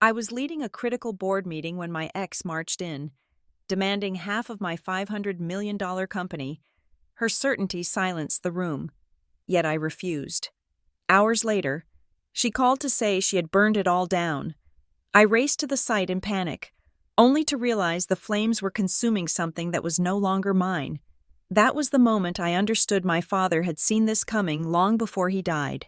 I was leading a critical board meeting when my ex marched in, demanding half of my $500 million company. Her certainty silenced the room, yet I refused. Hours later, she called to say she had burned it all down. I raced to the site in panic, only to realize the flames were consuming something that was no longer mine. That was the moment I understood my father had seen this coming long before he died.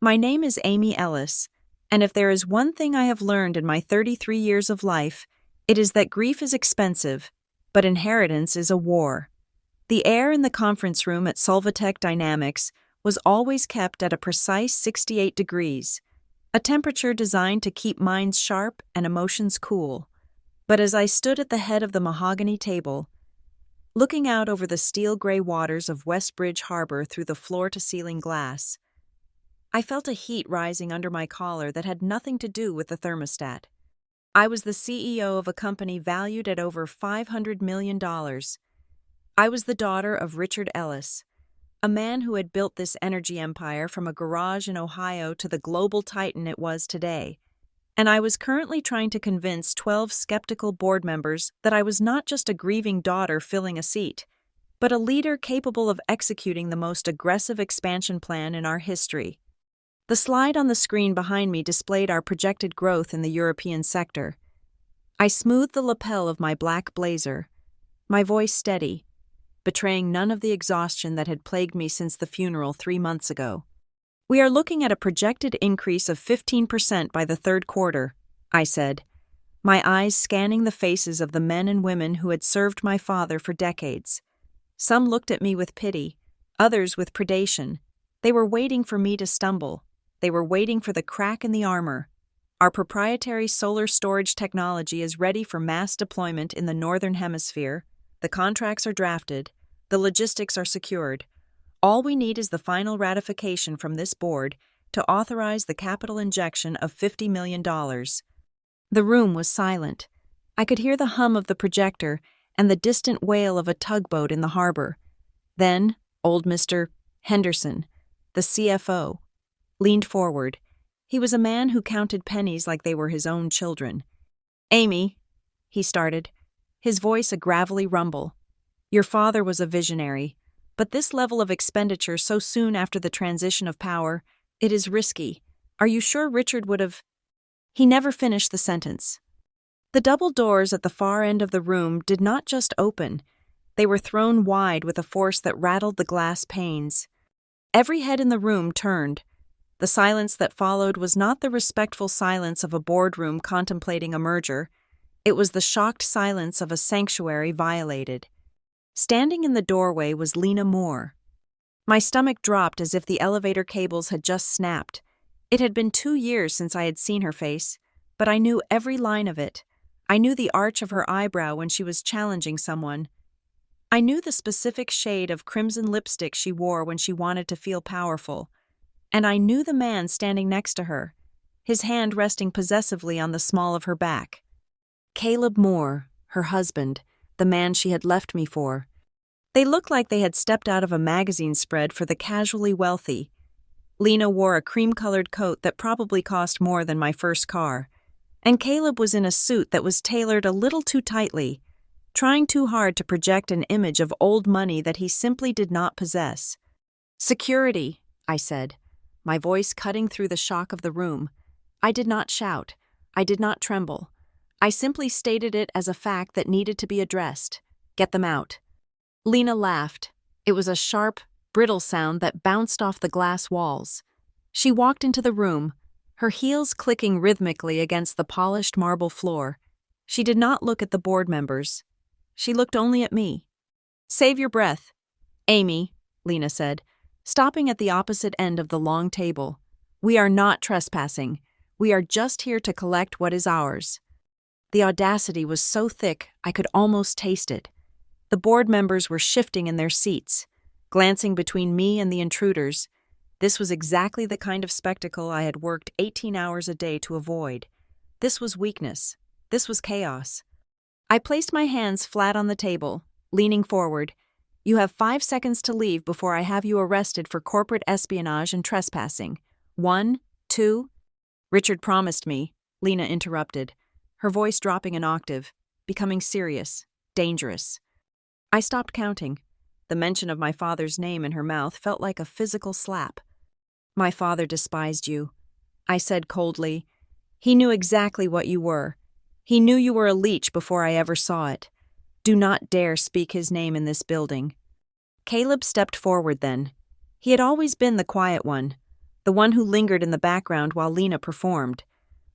My name is Amy Ellis, and if there is one thing I have learned in my 33 years of life, it is that grief is expensive, but inheritance is a war. The air in the conference room at Solvatech Dynamics was always kept at a precise 68 degrees, a temperature designed to keep minds sharp and emotions cool. But as I stood at the head of the mahogany table, looking out over the steel-gray waters of Westbridge Harbor through the floor-to-ceiling glass, I felt a heat rising under my collar that had nothing to do with the thermostat. I was the CEO of a company valued at over $500 million. I was the daughter of Richard Ellis, a man who had built this energy empire from a garage in Ohio to the global titan it was today. And I was currently trying to convince 12 skeptical board members that I was not just a grieving daughter filling a seat, but a leader capable of executing the most aggressive expansion plan in our history. The slide on the screen behind me displayed our projected growth in the European sector. I smoothed the lapel of my black blazer, my voice steady, betraying none of the exhaustion that had plagued me since the funeral 3 months ago. We are looking at a projected increase of 15% by the third quarter, I said, my eyes scanning the faces of the men and women who had served my father for decades. Some looked at me with pity, others with predation. They were waiting for me to stumble. They were waiting for the crack in the armor. Our proprietary solar storage technology is ready for mass deployment in the Northern Hemisphere. The contracts are drafted. The logistics are secured. All we need is the final ratification from this board to authorize the capital injection of $50 million. The room was silent. I could hear the hum of the projector and the distant wail of a tugboat in the harbor. Then, old Mr. Henderson, the CFO, leaned forward. He was a man who counted pennies like they were his own children. "Amy," he started, his voice a gravelly rumble. "Your father was a visionary, but this level of expenditure so soon after the transition of power, it is risky. Are you sure Richard would have—" He never finished the sentence. The double doors at the far end of the room did not just open. They were thrown wide with a force that rattled the glass panes. Every head in the room turned. The silence that followed was not the respectful silence of a boardroom contemplating a merger. It was the shocked silence of a sanctuary violated. Standing in the doorway was Lena Moore. My stomach dropped as if the elevator cables had just snapped. It had been 2 years since I had seen her face, but I knew every line of it. I knew the arch of her eyebrow when she was challenging someone. I knew the specific shade of crimson lipstick she wore when she wanted to feel powerful. And I knew the man standing next to her, his hand resting possessively on the small of her back. Caleb Moore, her husband, the man she had left me for. They looked like they had stepped out of a magazine spread for the casually wealthy. Lena wore a cream-colored coat that probably cost more than my first car, and Caleb was in a suit that was tailored a little too tightly, trying too hard to project an image of old money that he simply did not possess. "Security," I said, my voice cutting through the shock of the room. I did not shout. I did not tremble. I simply stated it as a fact that needed to be addressed. "Get them out." Lena laughed. It was a sharp, brittle sound that bounced off the glass walls. She walked into the room, her heels clicking rhythmically against the polished marble floor. She did not look at the board members. She looked only at me. "Save your breath, Amy," Lena said, stopping at the opposite end of the long table. "We are not trespassing. We are just here to collect what is ours." The audacity was so thick I could almost taste it. The board members were shifting in their seats, glancing between me and the intruders. This was exactly the kind of spectacle I had worked 18 hours a day to avoid. This was weakness. This was chaos. I placed my hands flat on the table, leaning forward. "You have 5 seconds to leave before I have you arrested for corporate espionage and trespassing. 1, 2. Richard promised me, Lena interrupted, her voice dropping an octave, becoming serious, dangerous. I stopped counting. The mention of my father's name in her mouth felt like a physical slap. My father despised you, I said coldly. He knew exactly what you were. He knew you were a leech before I ever saw it. Do not dare speak his name in this building. Caleb stepped forward then. He had always been the quiet one, the one who lingered in the background while Lena performed.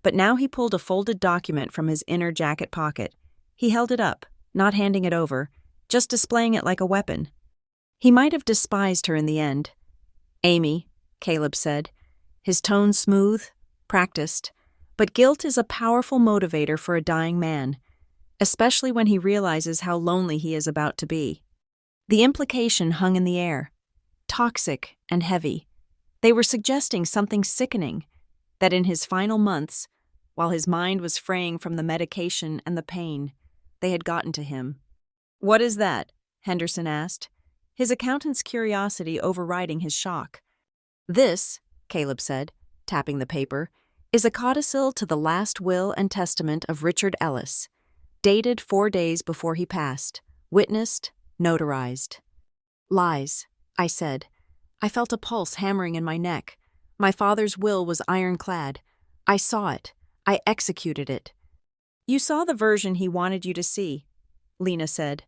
But now he pulled a folded document from his inner jacket pocket. He held it up, not handing it over, just displaying it like a weapon. He might have despised her in the end. Amy, Caleb said, his tone smooth, practiced, but guilt is a powerful motivator for a dying man, especially when he realizes how lonely he is about to be. The implication hung in the air, toxic and heavy. They were suggesting something sickening, that in his final months, while his mind was fraying from the medication and the pain, they had gotten to him. What is that? Henderson asked, his accountant's curiosity overriding his shock. This, Caleb said, tapping the paper, is a codicil to the last will and testament of Richard Ellis, dated 4 days before he passed, witnessed, notarized. Lies, I said. I felt a pulse hammering in my neck. My father's will was ironclad. I saw it. I executed it. You saw the version he wanted you to see, Lena said,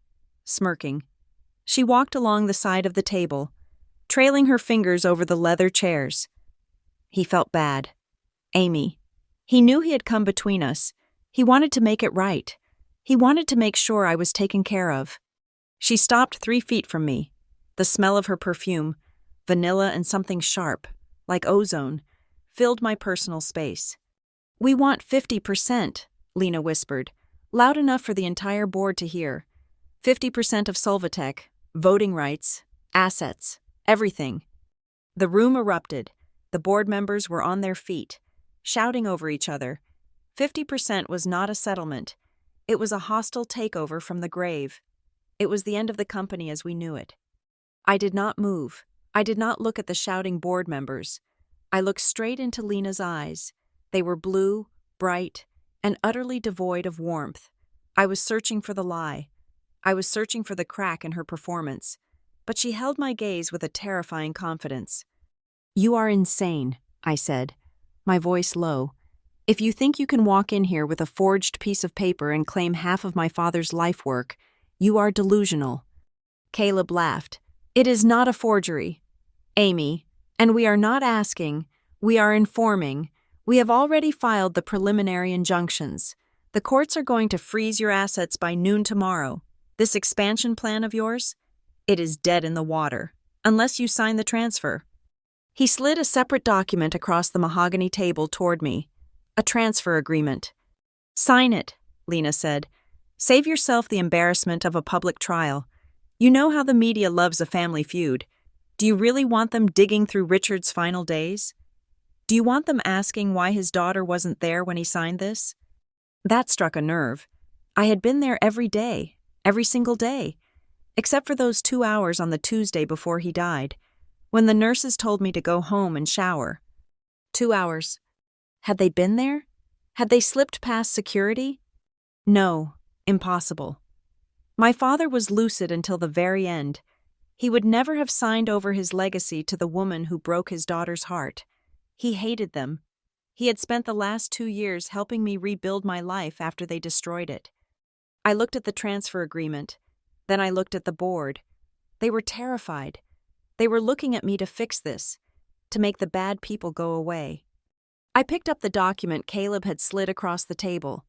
smirking. She walked along the side of the table, trailing her fingers over the leather chairs. He felt bad. Amy. He knew he had come between us. He wanted to make it right. He wanted to make sure I was taken care of. She stopped 3 feet from me. The smell of her perfume, vanilla and something sharp, like ozone, filled my personal space. We want 50%, Lena whispered, loud enough for the entire board to hear. 50% of Solvatech, voting rights, assets, everything. The room erupted. The board members were on their feet, shouting over each other. 50% was not a settlement. It was a hostile takeover from the grave. It was the end of the company as we knew it. I did not move. I did not look at the shouting board members. I looked straight into Lena's eyes. They were blue, bright, and utterly devoid of warmth. I was searching for the lie. I was searching for the crack in her performance. But she held my gaze with a terrifying confidence. You are insane, I said, my voice low. If you think you can walk in here with a forged piece of paper and claim half of my father's life work, you are delusional. Caleb laughed. It is not a forgery, Amy, and we are not asking, we are informing. We have already filed the preliminary injunctions. The courts are going to freeze your assets by noon tomorrow. This expansion plan of yours? It is dead in the water, unless you sign the transfer. He slid a separate document across the mahogany table toward me. A transfer agreement. Sign it, Lena said. Save yourself the embarrassment of a public trial. You know how the media loves a family feud. Do you really want them digging through Richard's final days? Do you want them asking why his daughter wasn't there when he signed this? That struck a nerve. I had been there every day, every single day, except for those 2 hours on the Tuesday before he died, when the nurses told me to go home and shower. 2 hours. Had they been there? Had they slipped past security? No, impossible. My father was lucid until the very end. He would never have signed over his legacy to the woman who broke his daughter's heart. He hated them. He had spent the last 2 years helping me rebuild my life after they destroyed it. I looked at the transfer agreement. Then I looked at the board. They were terrified. They were looking at me to fix this, to make the bad people go away. I picked up the document Caleb had slid across the table.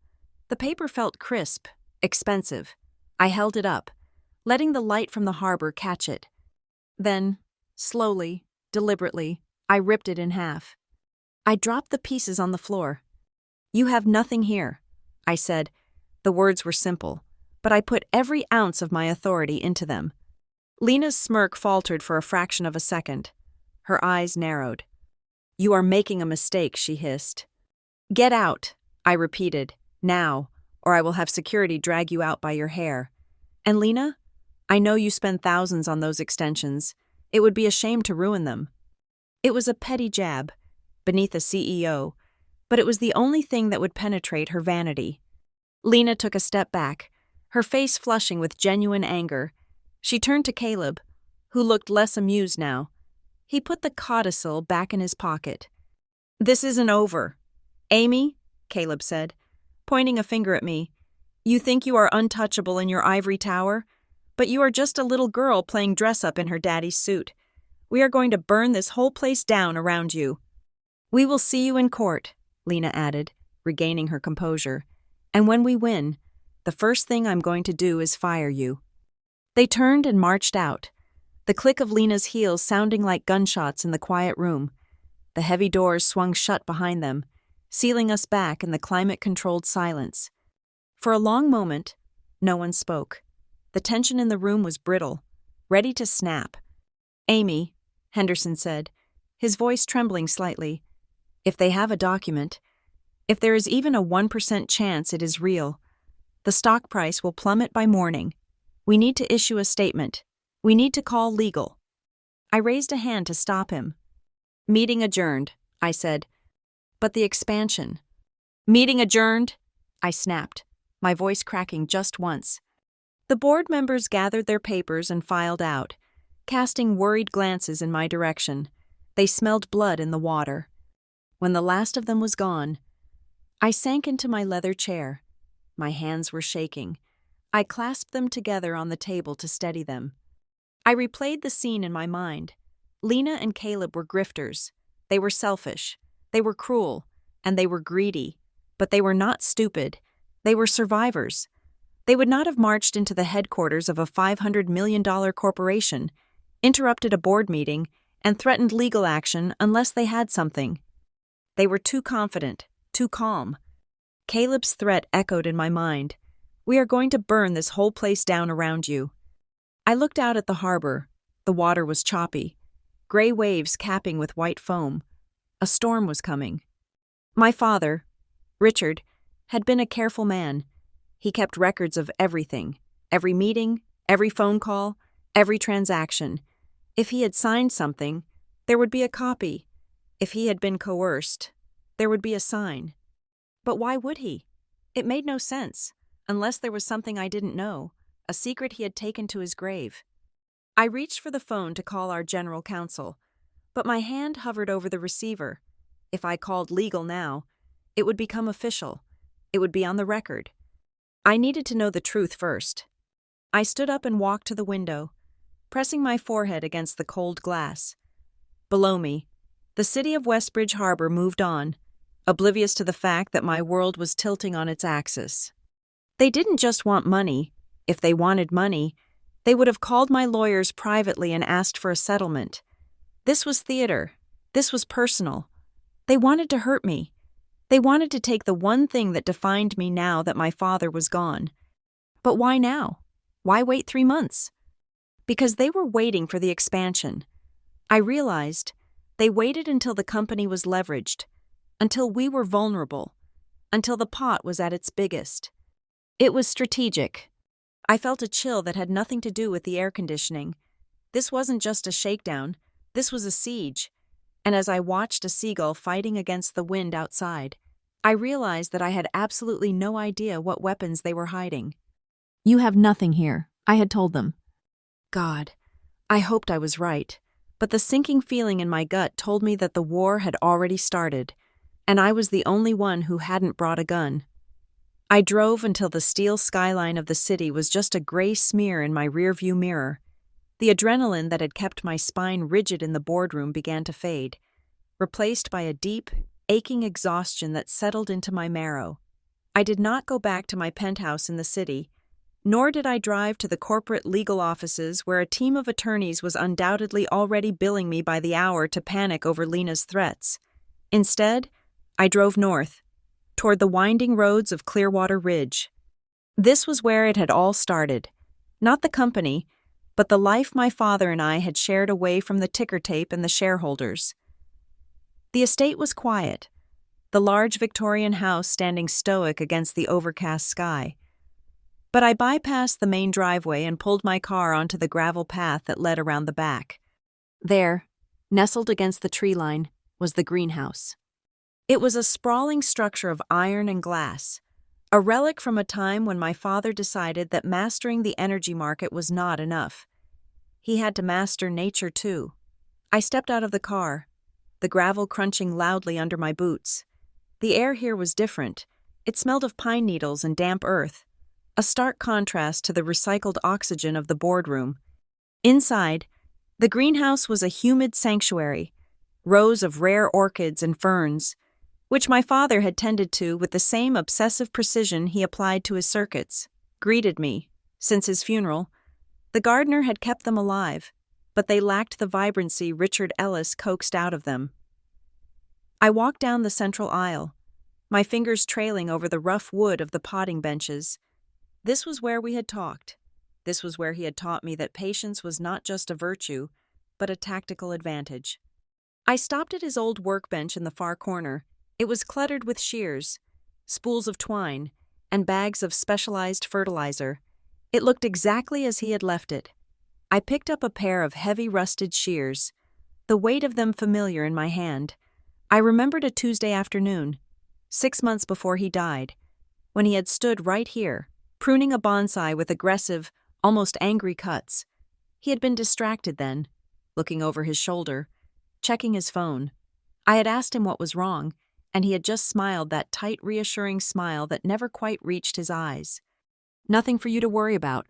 The paper felt crisp, expensive. I held it up, letting the light from the harbor catch it. Then, slowly, deliberately, I ripped it in half. I dropped the pieces on the floor. You have nothing here, I said. The words were simple, but I put every ounce of my authority into them. Lena's smirk faltered for a fraction of a second. Her eyes narrowed. You are making a mistake, she hissed. Get out, I repeated, now, or I will have security drag you out by your hair. And Lena, I know you spend thousands on those extensions. It would be a shame to ruin them. It was a petty jab, beneath a CEO, but it was the only thing that would penetrate her vanity. Lena took a step back, her face flushing with genuine anger. She turned to Caleb, who looked less amused now. He put the codicil back in his pocket. "This isn't over. Amy," Caleb said, pointing a finger at me, "you think you are untouchable in your ivory tower, but you are just a little girl playing dress-up in her daddy's suit. We are going to burn this whole place down around you." "We will see you in court," Lena added, regaining her composure. "And when we win, the first thing I'm going to do is fire you." They turned and marched out, the click of Lena's heels sounding like gunshots in the quiet room. The heavy doors swung shut behind them, sealing us back in the climate-controlled silence. For a long moment, no one spoke. The tension in the room was brittle, ready to snap. "Amy," Henderson said, his voice trembling slightly, "if they have a document, if there is even a 1% chance it is real, the stock price will plummet by morning. We need to issue a statement. We need to call legal." I raised a hand to stop him. "Meeting adjourned," I said. "But the expansion." "Meeting adjourned," I snapped, my voice cracking just once. The board members gathered their papers and filed out, casting worried glances in my direction. They smelled blood in the water. When the last of them was gone, I sank into my leather chair. My hands were shaking. I clasped them together on the table to steady them. I replayed the scene in my mind. Lena and Caleb were grifters. They were selfish. They were cruel. And they were greedy. But they were not stupid. They were survivors. They would not have marched into the headquarters of a $500 million corporation, interrupted a board meeting, and threatened legal action unless they had something. They were too confident, too calm. Caleb's threat echoed in my mind. "We are going to burn this whole place down around you." I looked out at the harbor. The water was choppy, gray waves capping with white foam. A storm was coming. My father, Richard, had been a careful man. He kept records of everything, every meeting, every phone call, every transaction. If he had signed something, there would be a copy. If he had been coerced, there would be a sign. But why would he? It made no sense, unless there was something I didn't know, a secret he had taken to his grave. I reached for the phone to call our general counsel, but my hand hovered over the receiver. If I called legal now, it would become official. It would be on the record. I needed to know the truth first. I stood up and walked to the window, pressing my forehead against the cold glass. Below me, the city of Westbridge Harbor moved on, oblivious to the fact that my world was tilting on its axis. They didn't just want money. If they wanted money, they would have called my lawyers privately and asked for a settlement. This was theater. This was personal. They wanted to hurt me. They wanted to take the one thing that defined me now that my father was gone. But why now? Why wait 3 months? Because they were waiting for the expansion. I realized they waited until the company was leveraged, until we were vulnerable, until the pot was at its biggest. It was strategic. I felt a chill that had nothing to do with the air conditioning. This wasn't just a shakedown. This was a siege. And as I watched a seagull fighting against the wind outside, I realized that I had absolutely no idea what weapons they were hiding. "You have nothing here," I had told them. God, I hoped I was right, but the sinking feeling in my gut told me that the war had already started, and I was the only one who hadn't brought a gun. I drove until the steel skyline of the city was just a gray smear in my rearview mirror. The adrenaline that had kept my spine rigid in the boardroom began to fade, replaced by a deep, aching exhaustion that settled into my marrow. I did not go back to my penthouse in the city, nor did I drive to the corporate legal offices where a team of attorneys was undoubtedly already billing me by the hour to panic over Lena's threats. Instead, I drove north, toward the winding roads of Clearwater Ridge. This was where it had all started. Not the company, but the life my father and I had shared away from the ticker tape and the shareholders. The estate was quiet, the large Victorian house standing stoic against the overcast sky. But I bypassed the main driveway and pulled my car onto the gravel path that led around the back. There, nestled against the tree line, was the greenhouse. It was a sprawling structure of iron and glass, a relic from a time when my father decided that mastering the energy market was not enough. He had to master nature too. I stepped out of the car, the gravel crunching loudly under my boots. The air here was different. It smelled of pine needles and damp earth, a stark contrast to the recycled oxygen of the boardroom. Inside, the greenhouse was a humid sanctuary, rows of rare orchids and ferns, which my father had tended to with the same obsessive precision he applied to his circuits, greeted me. Since his funeral, the gardener had kept them alive, but they lacked the vibrancy Richard Ellis coaxed out of them. I walked down the central aisle, my fingers trailing over the rough wood of the potting benches. This was where we had talked. This was where he had taught me that patience was not just a virtue, but a tactical advantage. I stopped at his old workbench in the far corner. It was cluttered with shears, spools of twine, and bags of specialized fertilizer. It looked exactly as he had left it. I picked up a pair of heavy rusted shears, the weight of them familiar in my hand. I remembered a Tuesday afternoon, 6 months before he died, when he had stood right here, pruning a bonsai with aggressive, almost angry cuts. He had been distracted then, looking over his shoulder, checking his phone. I had asked him what was wrong, and he had just smiled that tight, reassuring smile that never quite reached his eyes. "Nothing for you to worry about,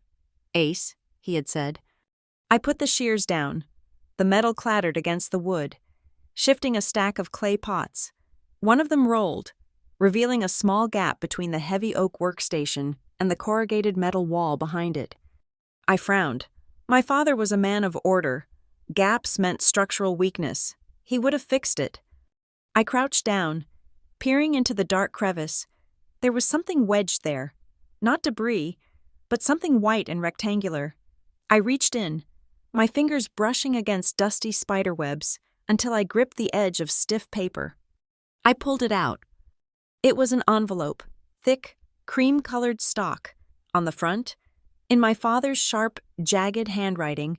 Ace," he had said. I put the shears down. The metal clattered against the wood, shifting a stack of clay pots. One of them rolled, revealing a small gap between the heavy oak workstation and the corrugated metal wall behind it. I frowned. My father was a man of order. Gaps meant structural weakness. He would have fixed it. I crouched down, peering into the dark crevice. There was something wedged there. Not debris, but something white and rectangular. I reached in, my fingers brushing against dusty spider webs until I gripped the edge of stiff paper. I pulled it out. It was an envelope, thick, cream-colored stock. On the front, in my father's sharp, jagged handwriting,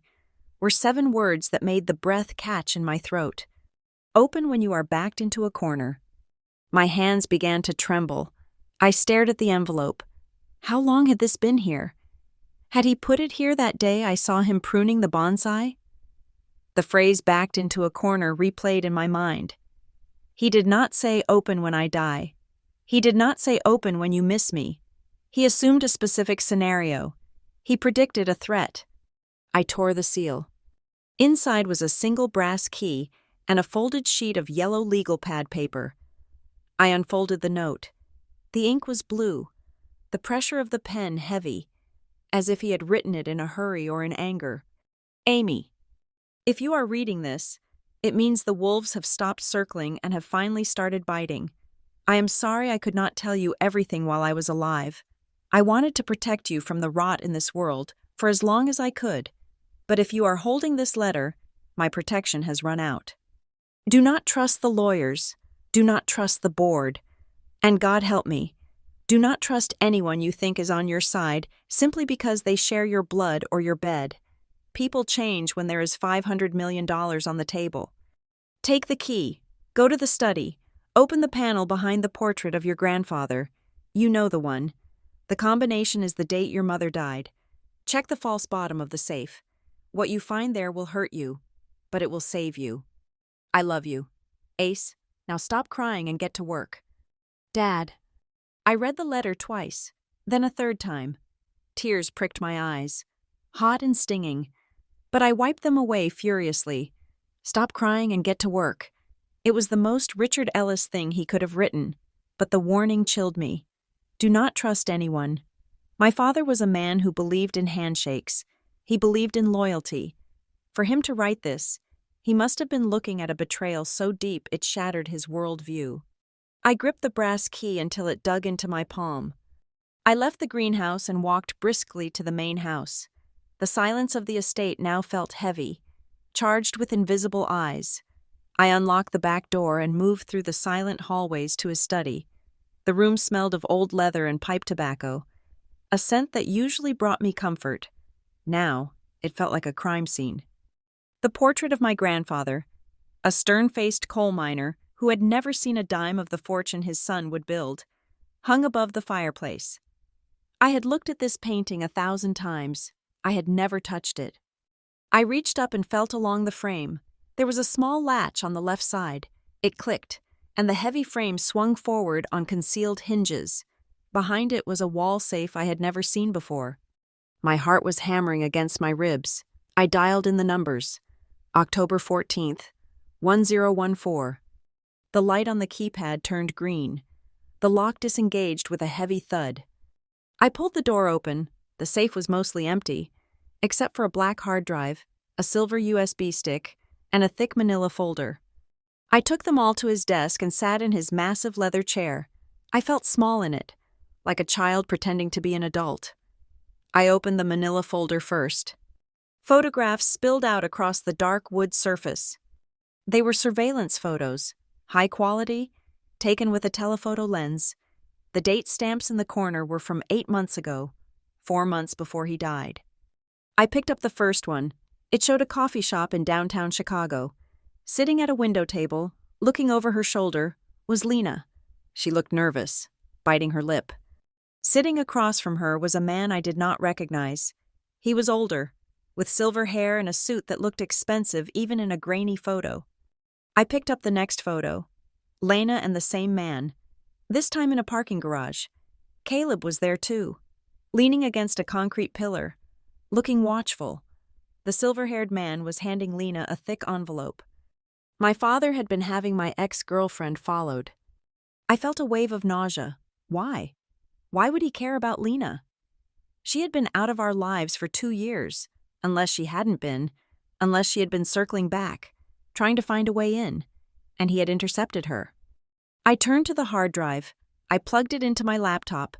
were 7 words that made the breath catch in my throat. "Open when you are backed into a corner." My hands began to tremble. I stared at the envelope. How long had this been here? Had he put it here that day I saw him pruning the bonsai? The phrase "backed into a corner" replayed in my mind. He did not say "open when I die." He did not say "open when you miss me." He assumed a specific scenario. He predicted a threat. I tore the seal. Inside was a single brass key and a folded sheet of yellow legal pad paper. I unfolded the note. The ink was blue, the pressure of the pen heavy, as if he had written it in a hurry or in anger. "Amy, if you are reading this, it means the wolves have stopped circling and have finally started biting. I am sorry I could not tell you everything while I was alive. I wanted to protect you from the rot in this world for as long as I could, but if you are holding this letter, my protection has run out. Do not trust the lawyers. Do not trust the board. And God help me, do not trust anyone you think is on your side simply because they share your blood or your bed. People change when there is $500 million on the table. Take the key, go to the study, open the panel behind the portrait of your grandfather. You know the one. The combination is the date your mother died. Check the false bottom of the safe. What you find there will hurt you, but it will save you. I love you. Ace, now stop crying and get to work." "Dad." I read the letter twice, then a third time. Tears pricked my eyes, hot and stinging, but I wiped them away furiously. Stop crying and get to work. It was the most Richard Ellis thing he could have written, but the warning chilled me. Do not trust anyone. My father was a man who believed in handshakes. He believed in loyalty. For him to write this, he must have been looking at a betrayal so deep it shattered his worldview. I gripped the brass key until it dug into my palm. I left the greenhouse and walked briskly to the main house. The silence of the estate now felt heavy, charged with invisible eyes. I unlocked the back door and moved through the silent hallways to his study. The room smelled of old leather and pipe tobacco, a scent that usually brought me comfort. Now, it felt like a crime scene. The portrait of my grandfather, a stern-faced coal miner who had never seen a dime of the fortune his son would build, hung above the fireplace. I had looked at this painting 1,000 times. I had never touched it. I reached up and felt along the frame. There was a small latch on the left side. It clicked, and the heavy frame swung forward on concealed hinges. Behind it was a wall safe I had never seen before. My heart was hammering against my ribs. I dialed in the numbers. October 14th, 1014. The light on the keypad turned green. The lock disengaged with a heavy thud. I pulled the door open. The safe was mostly empty, except for a black hard drive, a silver USB stick, and a thick manila folder. I took them all to his desk and sat in his massive leather chair. I felt small in it, like a child pretending to be an adult. I opened the manila folder first. Photographs spilled out across the dark wood surface. They were surveillance photos, high quality, taken with a telephoto lens. The date stamps in the corner were from 8 months ago, 4 months before he died. I picked up the first one. It showed a coffee shop in downtown Chicago. Sitting at a window table, looking over her shoulder, was Lena. She looked nervous, biting her lip. Sitting across from her was a man I did not recognize. He was older, with silver hair and a suit that looked expensive even in a grainy photo. I picked up the next photo. Lena and the same man, this time in a parking garage. Caleb was there too, leaning against a concrete pillar, looking watchful. The silver-haired man was handing Lena a thick envelope. My father had been having my ex-girlfriend followed. I felt a wave of nausea. Why? Why would he care about Lena? She had been out of our lives for 2 years, unless she hadn't been, unless she had been circling back, trying to find a way in, and he had intercepted her. I turned to the hard drive. I plugged it into my laptop,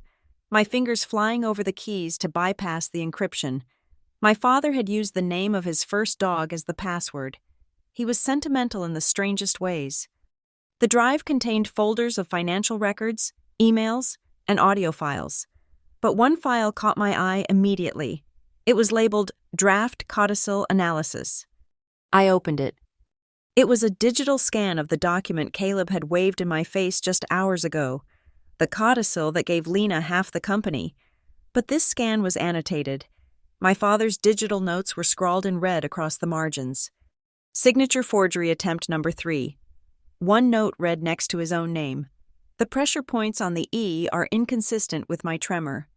my fingers flying over the keys to bypass the encryption. My father had used the name of his first dog as the password. He was sentimental in the strangest ways. The drive contained folders of financial records, emails, and audio files. But one file caught my eye immediately. It was labeled Draft Codicil Analysis. I opened it. It was a digital scan of the document Caleb had waved in my face just hours ago, the codicil that gave Lena half the company. But this scan was annotated. My father's digital notes were scrawled in red across the margins. Signature forgery attempt number 3. One note read next to his own name. The pressure points on the E are inconsistent with my tremor.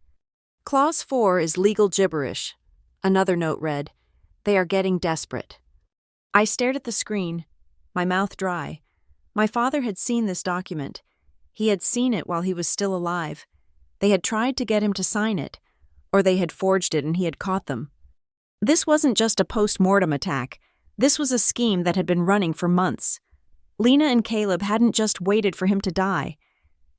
Clause 4 is legal gibberish. Another note read, "They are getting desperate." I stared at the screen, my mouth dry. My father had seen this document. He had seen it while he was still alive. They had tried to get him to sign it, or they had forged it and he had caught them. This wasn't just a post-mortem attack. This was a scheme that had been running for months. Lena and Caleb hadn't just waited for him to die.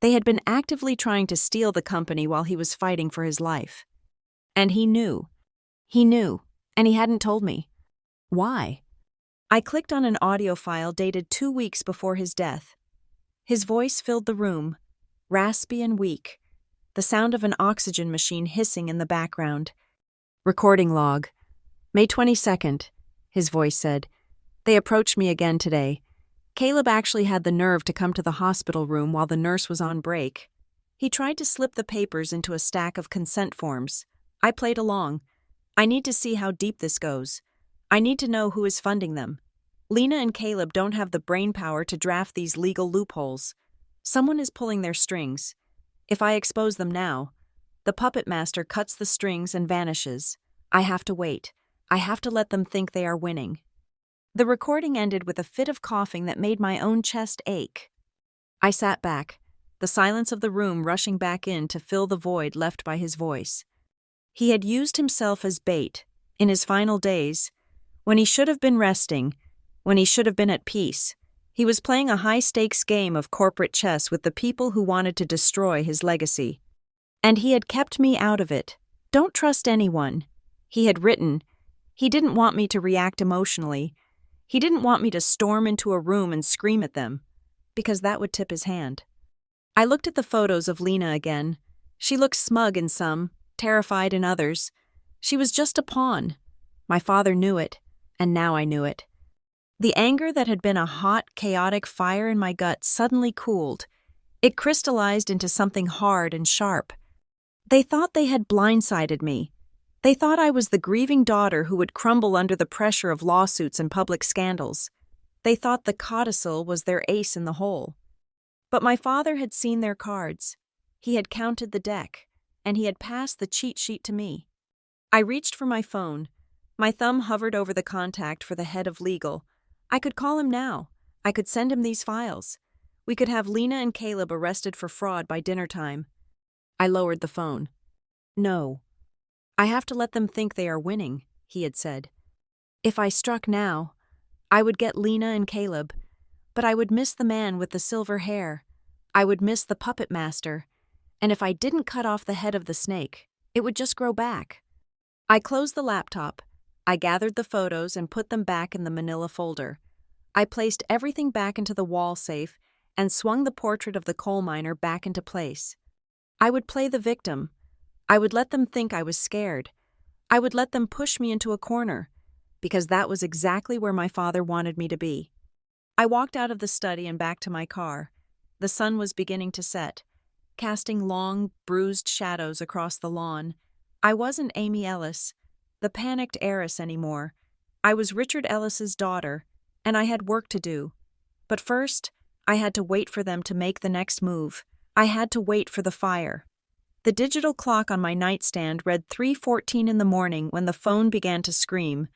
They had been actively trying to steal the company while he was fighting for his life. And he knew. He knew, and he hadn't told me. Why? I clicked on an audio file dated 2 weeks before his death. His voice filled the room, raspy and weak, the sound of an oxygen machine hissing in the background. Recording log. May 22nd, his voice said. They approached me again today. Caleb actually had the nerve to come to the hospital room while the nurse was on break. He tried to slip the papers into a stack of consent forms. I played along. I need to see how deep this goes. I need to know who is funding them. Lena and Caleb don't have the brainpower to draft these legal loopholes. Someone is pulling their strings. If I expose them now, the puppet master cuts the strings and vanishes. I have to wait. I have to let them think they are winning. The recording ended with a fit of coughing that made my own chest ache. I sat back, the silence of the room rushing back in to fill the void left by his voice. He had used himself as bait, in his final days, when he should have been resting, when he should have been at peace. He was playing a high-stakes game of corporate chess with the people who wanted to destroy his legacy. And he had kept me out of it. Don't trust anyone. He had written. He didn't want me to react emotionally. He didn't want me to storm into a room and scream at them, because that would tip his hand. I looked at the photos of Lena again. She looked smug in some, terrified in others. She was just a pawn. My father knew it, and now I knew it. The anger that had been a hot, chaotic fire in my gut suddenly cooled. It crystallized into something hard and sharp. They thought they had blindsided me. They thought I was the grieving daughter who would crumble under the pressure of lawsuits and public scandals. They thought the codicil was their ace in the hole. But my father had seen their cards. He had counted the deck, and he had passed the cheat sheet to me. I reached for my phone. My thumb hovered over the contact for the head of legal. I could call him now. I could send him these files. We could have Lena and Caleb arrested for fraud by dinner time. I lowered the phone. No. I have to let them think they are winning, he had said. If I struck now, I would get Lena and Caleb, but I would miss the man with the silver hair. I would miss the puppet master, and if I didn't cut off the head of the snake, it would just grow back. I closed the laptop. I gathered the photos and put them back in the manila folder. I placed everything back into the wall safe and swung the portrait of the coal miner back into place. I would play the victim. I would let them think I was scared. I would let them push me into a corner, because that was exactly where my father wanted me to be. I walked out of the study and back to my car. The sun was beginning to set, casting long, bruised shadows across the lawn. I wasn't Amy Ellis, the panicked heiress anymore. I was Richard Ellis's daughter, and I had work to do. But first, I had to wait for them to make the next move. I had to wait for the fire. The digital clock on my nightstand read 3:14 in the morning when the phone began to scream.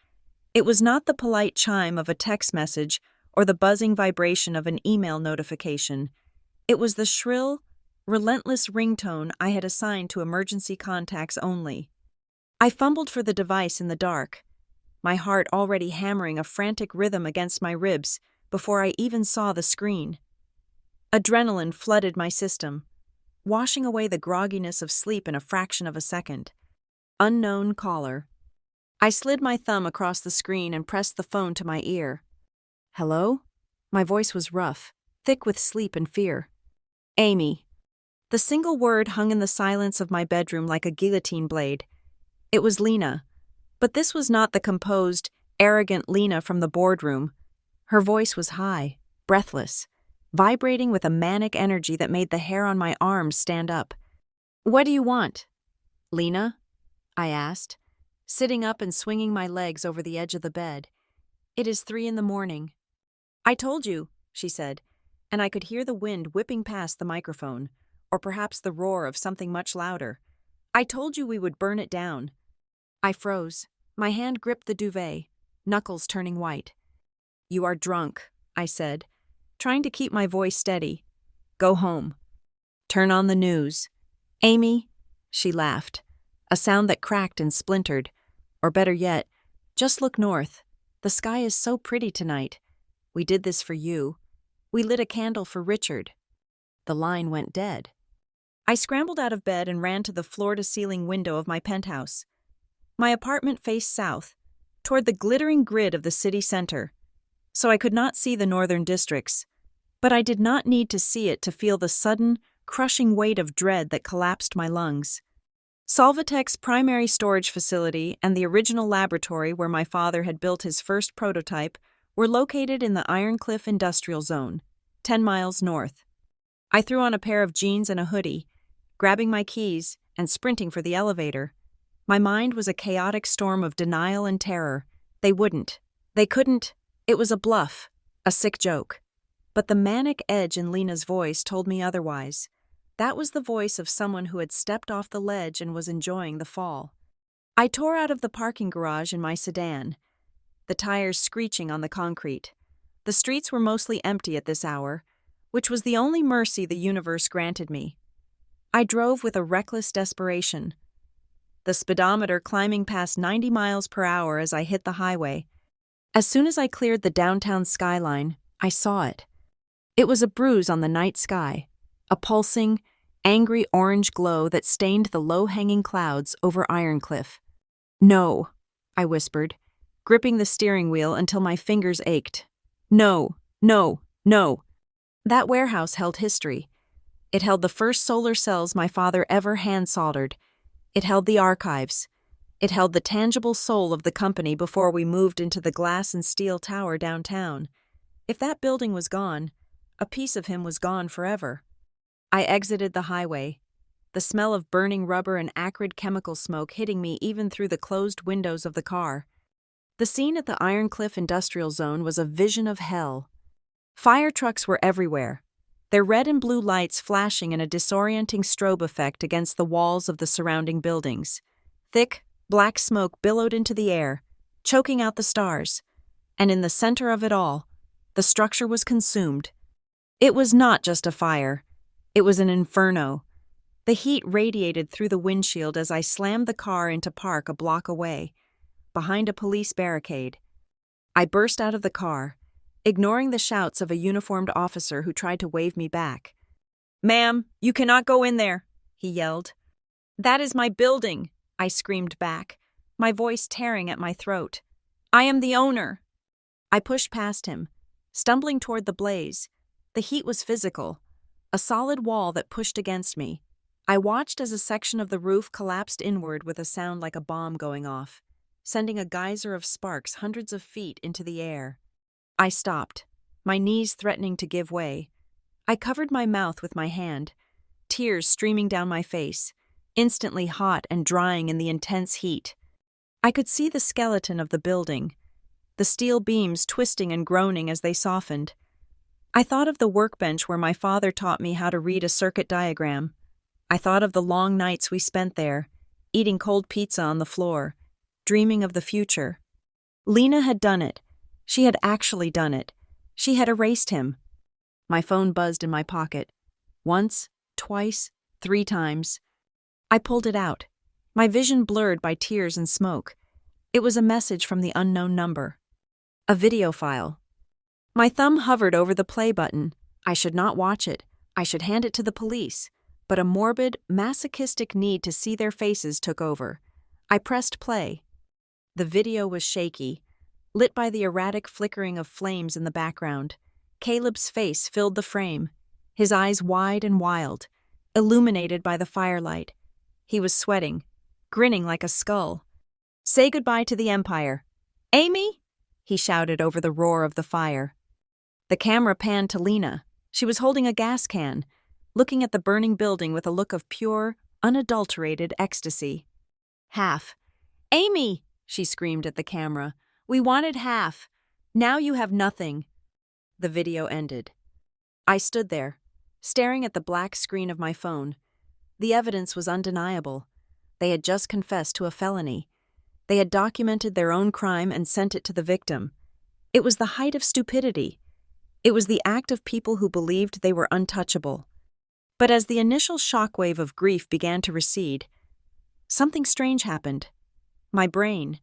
It was not the polite chime of a text message or the buzzing vibration of an email notification. It was the shrill, relentless ringtone I had assigned to emergency contacts only. I fumbled for the device in the dark, my heart already hammering a frantic rhythm against my ribs before I even saw the screen. Adrenaline flooded my system, washing away the grogginess of sleep in a fraction of a second. Unknown caller. I slid my thumb across the screen and pressed the phone to my ear. Hello? My voice was rough, thick with sleep and fear. Amy. The single word hung in the silence of my bedroom like a guillotine blade. It was Lena, but this was not the composed, arrogant Lena from the boardroom. Her voice was high, breathless, vibrating with a manic energy that made the hair on my arms stand up. What do you want? Lena? I asked, sitting up and swinging my legs over the edge of the bed. It is 3 a.m. I told you, she said, and I could hear the wind whipping past the microphone, or perhaps the roar of something much louder. I told you we would burn it down. I froze. My hand gripped the duvet, knuckles turning white. You are drunk, I said, trying to keep my voice steady. Go home. Turn on the news. Amy, she laughed, a sound that cracked and splintered. Or better yet, just look north. The sky is so pretty tonight. We did this for you. We lit a candle for Richard. The line went dead. I scrambled out of bed and ran to the floor-to-ceiling window of my penthouse. My apartment faced south, toward the glittering grid of the city center, so I could not see the northern districts, but I did not need to see it to feel the sudden, crushing weight of dread that collapsed my lungs. Solvatech's primary storage facility and the original laboratory where my father had built his first prototype were located in the Iron Cliff Industrial Zone, 10 miles north. I threw on a pair of jeans and a hoodie, grabbing my keys and sprinting for the elevator. My mind was a chaotic storm of denial and terror. They wouldn't. They couldn't. It was a bluff, a sick joke. But the manic edge in Lena's voice told me otherwise. That was the voice of someone who had stepped off the ledge and was enjoying the fall. I tore out of the parking garage in my sedan, the tires screeching on the concrete. The streets were mostly empty at this hour, which was the only mercy the universe granted me. I drove with a reckless desperation, the speedometer climbing past 90 miles per hour as I hit the highway. As soon as I cleared the downtown skyline, I saw it. It was a bruise on the night sky, a pulsing, angry orange glow that stained the low-hanging clouds over Iron Cliff. No, I whispered, gripping the steering wheel until my fingers ached. No, no, no. That warehouse held history. It held the first solar cells my father ever hand-soldered. It held the archives. It held the tangible soul of the company before we moved into the glass and steel tower downtown. If that building was gone, a piece of him was gone forever. I exited the highway, the smell of burning rubber and acrid chemical smoke hitting me even through the closed windows of the car. The scene at the Iron Cliff Industrial Zone was a vision of hell. Fire trucks were everywhere, their red and blue lights flashing in a disorienting strobe effect against the walls of the surrounding buildings. Thick, black smoke billowed into the air, choking out the stars, and in the center of it all, the structure was consumed. It was not just a fire, it was an inferno. The heat radiated through the windshield as I slammed the car into park a block away, behind a police barricade. I burst out of the car, ignoring the shouts of a uniformed officer who tried to wave me back. "Ma'am, you cannot go in there," he yelled. "That is my building," I screamed back, my voice tearing at my throat. "I am the owner." I pushed past him, stumbling toward the blaze. The heat was physical, a solid wall that pushed against me. I watched as a section of the roof collapsed inward with a sound like a bomb going off, sending a geyser of sparks hundreds of feet into the air. I stopped, my knees threatening to give way. I covered my mouth with my hand, tears streaming down my face, instantly hot and drying in the intense heat. I could see the skeleton of the building, the steel beams twisting and groaning as they softened. I thought of the workbench where my father taught me how to read a circuit diagram. I thought of the long nights we spent there, eating cold pizza on the floor, dreaming of the future. Lena had done it. She had actually done it. She had erased him. My phone buzzed in my pocket. Once, twice, 3 times. I pulled it out, my vision blurred by tears and smoke. It was a message from the unknown number. A video file. My thumb hovered over the play button. I should not watch it. I should hand it to the police. But a morbid, masochistic need to see their faces took over. I pressed play. The video was shaky, lit by the erratic flickering of flames in the background. Caleb's face filled the frame, his eyes wide and wild, illuminated by the firelight. He was sweating, grinning like a skull. "Say goodbye to the Empire. Amy?" he shouted over the roar of the fire. The camera panned to Lena. She was holding a gas can, looking at the burning building with a look of pure, unadulterated ecstasy. "Half. Amy!" she screamed at the camera. "We wanted half. Now you have nothing." The video ended. I stood there, staring at the black screen of my phone. The evidence was undeniable. They had just confessed to a felony. They had documented their own crime and sent it to the victim. It was the height of stupidity. It was the act of people who believed they were untouchable. But as the initial shockwave of grief began to recede, something strange happened. My brain,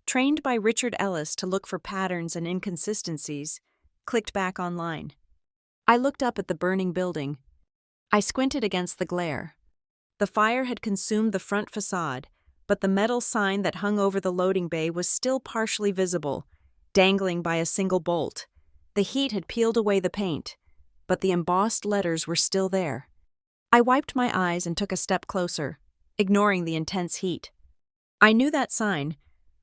trained by Richard Ellis to look for patterns and inconsistencies, clicked back online. I looked up at the burning building. I squinted against the glare. The fire had consumed the front facade, but the metal sign that hung over the loading bay was still partially visible, dangling by a single bolt. The heat had peeled away the paint, but the embossed letters were still there. I wiped my eyes and took a step closer, ignoring the intense heat. I knew that sign.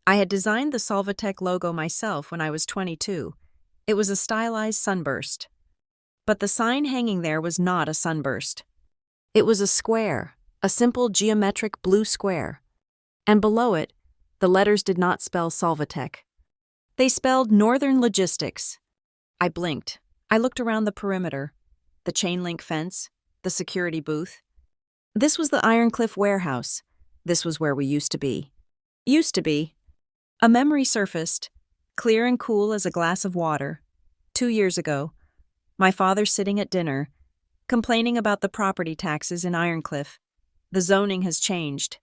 I had designed the Solvatech logo myself when I was 22. It was a stylized sunburst. But the sign hanging there was not a sunburst. It was a square, a simple geometric blue square. And below it, the letters did not spell Solvatech. They spelled Northern Logistics. I blinked. I looked around the perimeter, the chain-link fence, the security booth. This was the Iron Cliff warehouse. This was where we used to be. Used to be. A memory surfaced, clear and cool as a glass of water. 2 years ago, my father sitting at dinner, complaining about the property taxes in Iron Cliff. "The zoning has changed.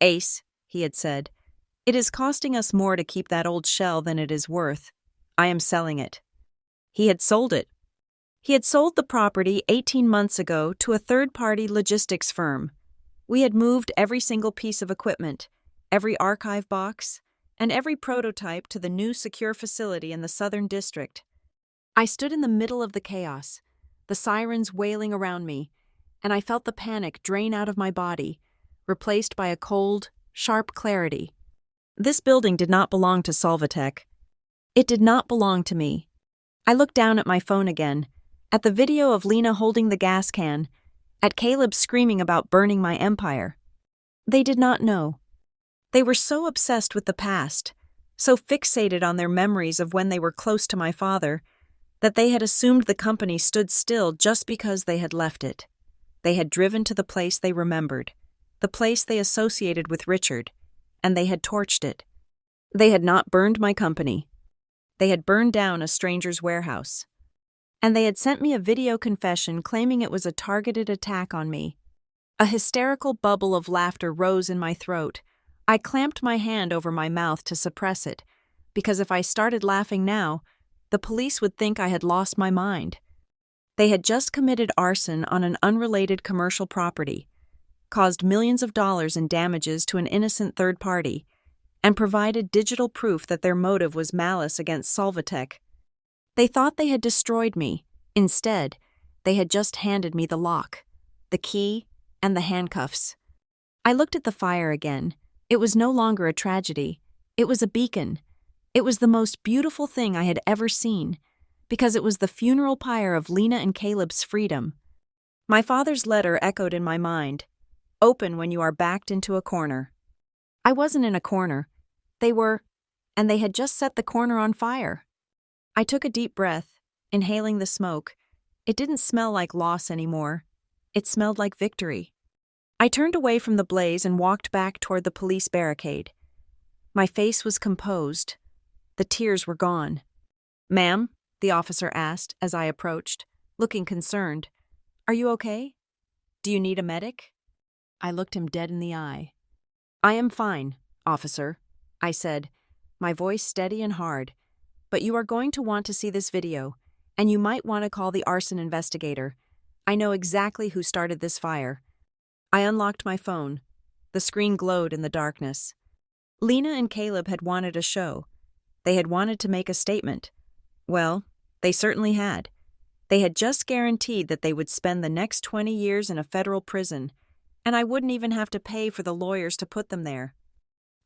Ace," he had said, "it is costing us more to keep that old shell than it is worth. I am selling it." He had sold it. He had sold the property 18 months ago to a third-party logistics firm. We had moved every single piece of equipment, every archive box, and every prototype to the new secure facility in the Southern District. I stood in the middle of the chaos, the sirens wailing around me, and I felt the panic drain out of my body, replaced by a cold, sharp clarity. This building did not belong to Solvatech. It did not belong to me. I looked down at my phone again, at the video of Lena holding the gas can, at Caleb screaming about burning my empire. They did not know. They were so obsessed with the past, so fixated on their memories of when they were close to my father, that they had assumed the company stood still just because they had left it. They had driven to the place they remembered, the place they associated with Richard, and they had torched it. They had not burned my company. They had burned down a stranger's warehouse. And they had sent me a video confession claiming it was a targeted attack on me. A hysterical bubble of laughter rose in my throat. I clamped my hand over my mouth to suppress it, because if I started laughing now, the police would think I had lost my mind. They had just committed arson on an unrelated commercial property, caused millions of dollars in damages to an innocent third party, and provided digital proof that their motive was malice against Solvatech. They thought they had destroyed me. Instead, they had just handed me the lock, the key, and the handcuffs. I looked at the fire again. It was no longer a tragedy. It was a beacon. It was the most beautiful thing I had ever seen, because it was the funeral pyre of Lena and Caleb's freedom. My father's letter echoed in my mind. Open when you are backed into a corner. I wasn't in a corner. They were, and they had just set the corner on fire. I took a deep breath, inhaling the smoke. It didn't smell like loss anymore. It smelled like victory. I turned away from the blaze and walked back toward the police barricade. My face was composed. The tears were gone. "Ma'am?" the officer asked as I approached, looking concerned. "Are you okay? Do you need a medic?" I looked him dead in the eye. "I am fine, officer," I said, my voice steady and hard. "But you are going to want to see this video, and you might want to call the arson investigator. I know exactly who started this fire." I unlocked my phone. The screen glowed in the darkness. Lena and Caleb had wanted a show. They had wanted to make a statement. Well, they certainly had. They had just guaranteed that they would spend the next 20 years in a federal prison, and I wouldn't even have to pay for the lawyers to put them there.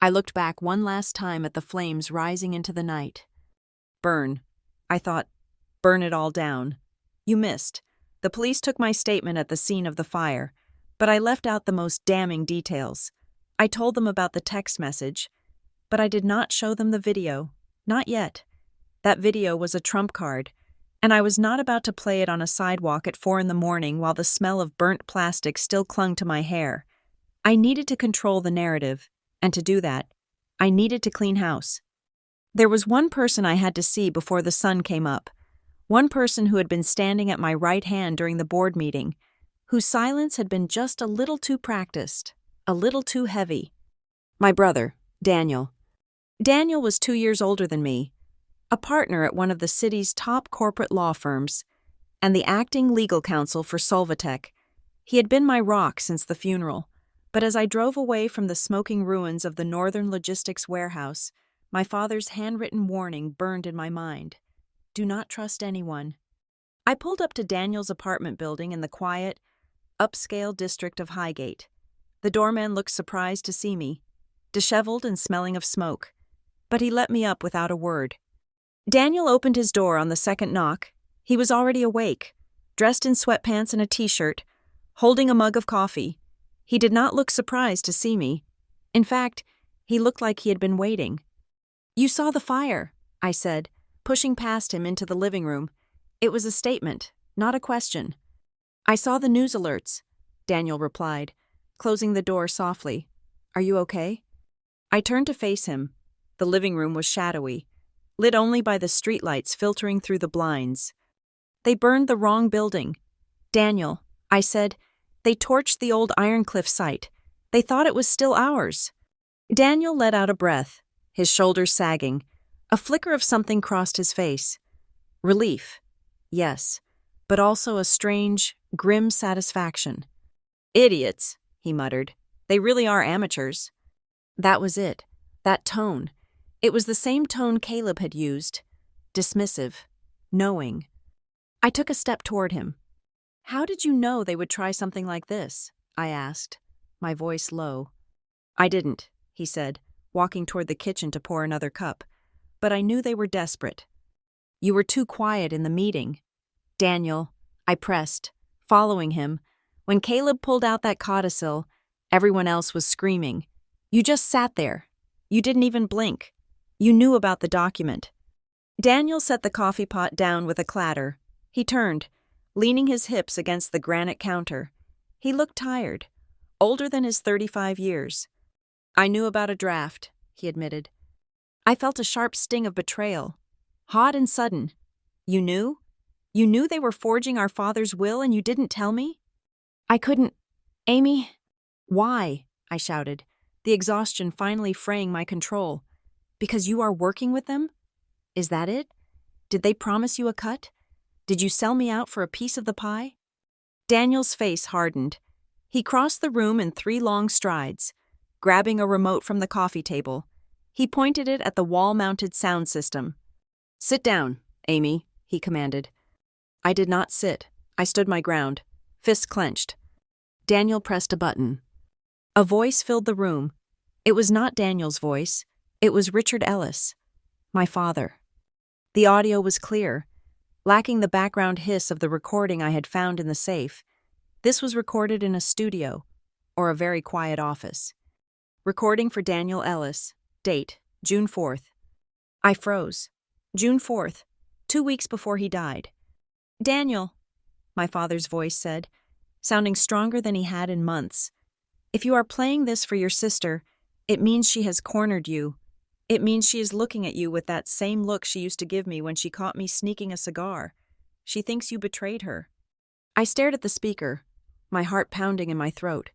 I looked back one last time at the flames rising into the night. Burn. I thought, burn it all down. You missed. The police took my statement at the scene of the fire, but I left out the most damning details. I told them about the text message, but I did not show them the video. Not yet. That video was a trump card, and I was not about to play it on a sidewalk at 4 a.m. while the smell of burnt plastic still clung to my hair. I needed to control the narrative, and to do that, I needed to clean house. There was one person I had to see before the sun came up, one person who had been standing at my right hand during the board meeting, whose silence had been just a little too practiced, a little too heavy. My brother, Daniel. Daniel was 2 years older than me, a partner at one of the city's top corporate law firms, and the acting legal counsel for Solvatech. He had been my rock since the funeral, but as I drove away from the smoking ruins of the Northern Logistics warehouse, my father's handwritten warning burned in my mind. Do not trust anyone. I pulled up to Daniel's apartment building in the quiet, upscale district of Highgate. The doorman looked surprised to see me, disheveled and smelling of smoke, but he let me up without a word. Daniel opened his door on the second knock. He was already awake, dressed in sweatpants and a t-shirt, holding a mug of coffee. He did not look surprised to see me. In fact, he looked like he had been waiting. "You saw the fire," I said, pushing past him into the living room. It was a statement, not a question. "I saw the news alerts," Daniel replied, closing the door softly. "Are you okay?" I turned to face him. The living room was shadowy, lit only by the streetlights filtering through the blinds. "They burned the wrong building. Daniel," I said, "they torched the old Ironcliff site. They thought it was still ours." Daniel let out a breath, his shoulders sagging. A flicker of something crossed his face. Relief, yes, but also a strange, grim satisfaction. "Idiots," he muttered. "They really are amateurs." That was it, that tone. It was the same tone Caleb had used. Dismissive, knowing. I took a step toward him. "How did you know they would try something like this?" I asked, my voice low. "I didn't," he said, walking toward the kitchen to pour another cup, but I knew they were desperate. "You were too quiet in the meeting." "Daniel," I pressed, following him. "When Caleb pulled out that codicil, everyone else was screaming. You just sat there. You didn't even blink. You knew about the document." Daniel set the coffee pot down with a clatter. He turned, leaning his hips against the granite counter. He looked tired, older than his 35 years. "I knew about a draft," he admitted. I felt a sharp sting of betrayal, hot and sudden. "You knew? You knew they were forging our father's will and you didn't tell me?" I couldn't. "Amy." "Why?" I shouted, the exhaustion finally fraying my control. "Because you are working with them? Is that it? Did they promise you a cut? Did you sell me out for a piece of the pie?" Daniel's face hardened. He crossed the room in 3 long strides, grabbing a remote from the coffee table. He pointed it at the wall-mounted sound system. "Sit down, Amy," he commanded. I did not sit. I stood my ground, fists clenched. Daniel pressed a button. A voice filled the room. It was not Daniel's voice. It was Richard Ellis, my father. The audio was clear, lacking the background hiss of the recording I had found in the safe. This was recorded in a studio, or a very quiet office. Recording for Daniel Ellis. Date, June 4th. I froze. June 4th, 2 weeks before he died. "Daniel," my father's voice said, sounding stronger than he had in months. "If you are playing this for your sister, it means she has cornered you. It means she is looking at you with that same look she used to give me when she caught me sneaking a cigar. She thinks you betrayed her." I stared at the speaker, my heart pounding in my throat.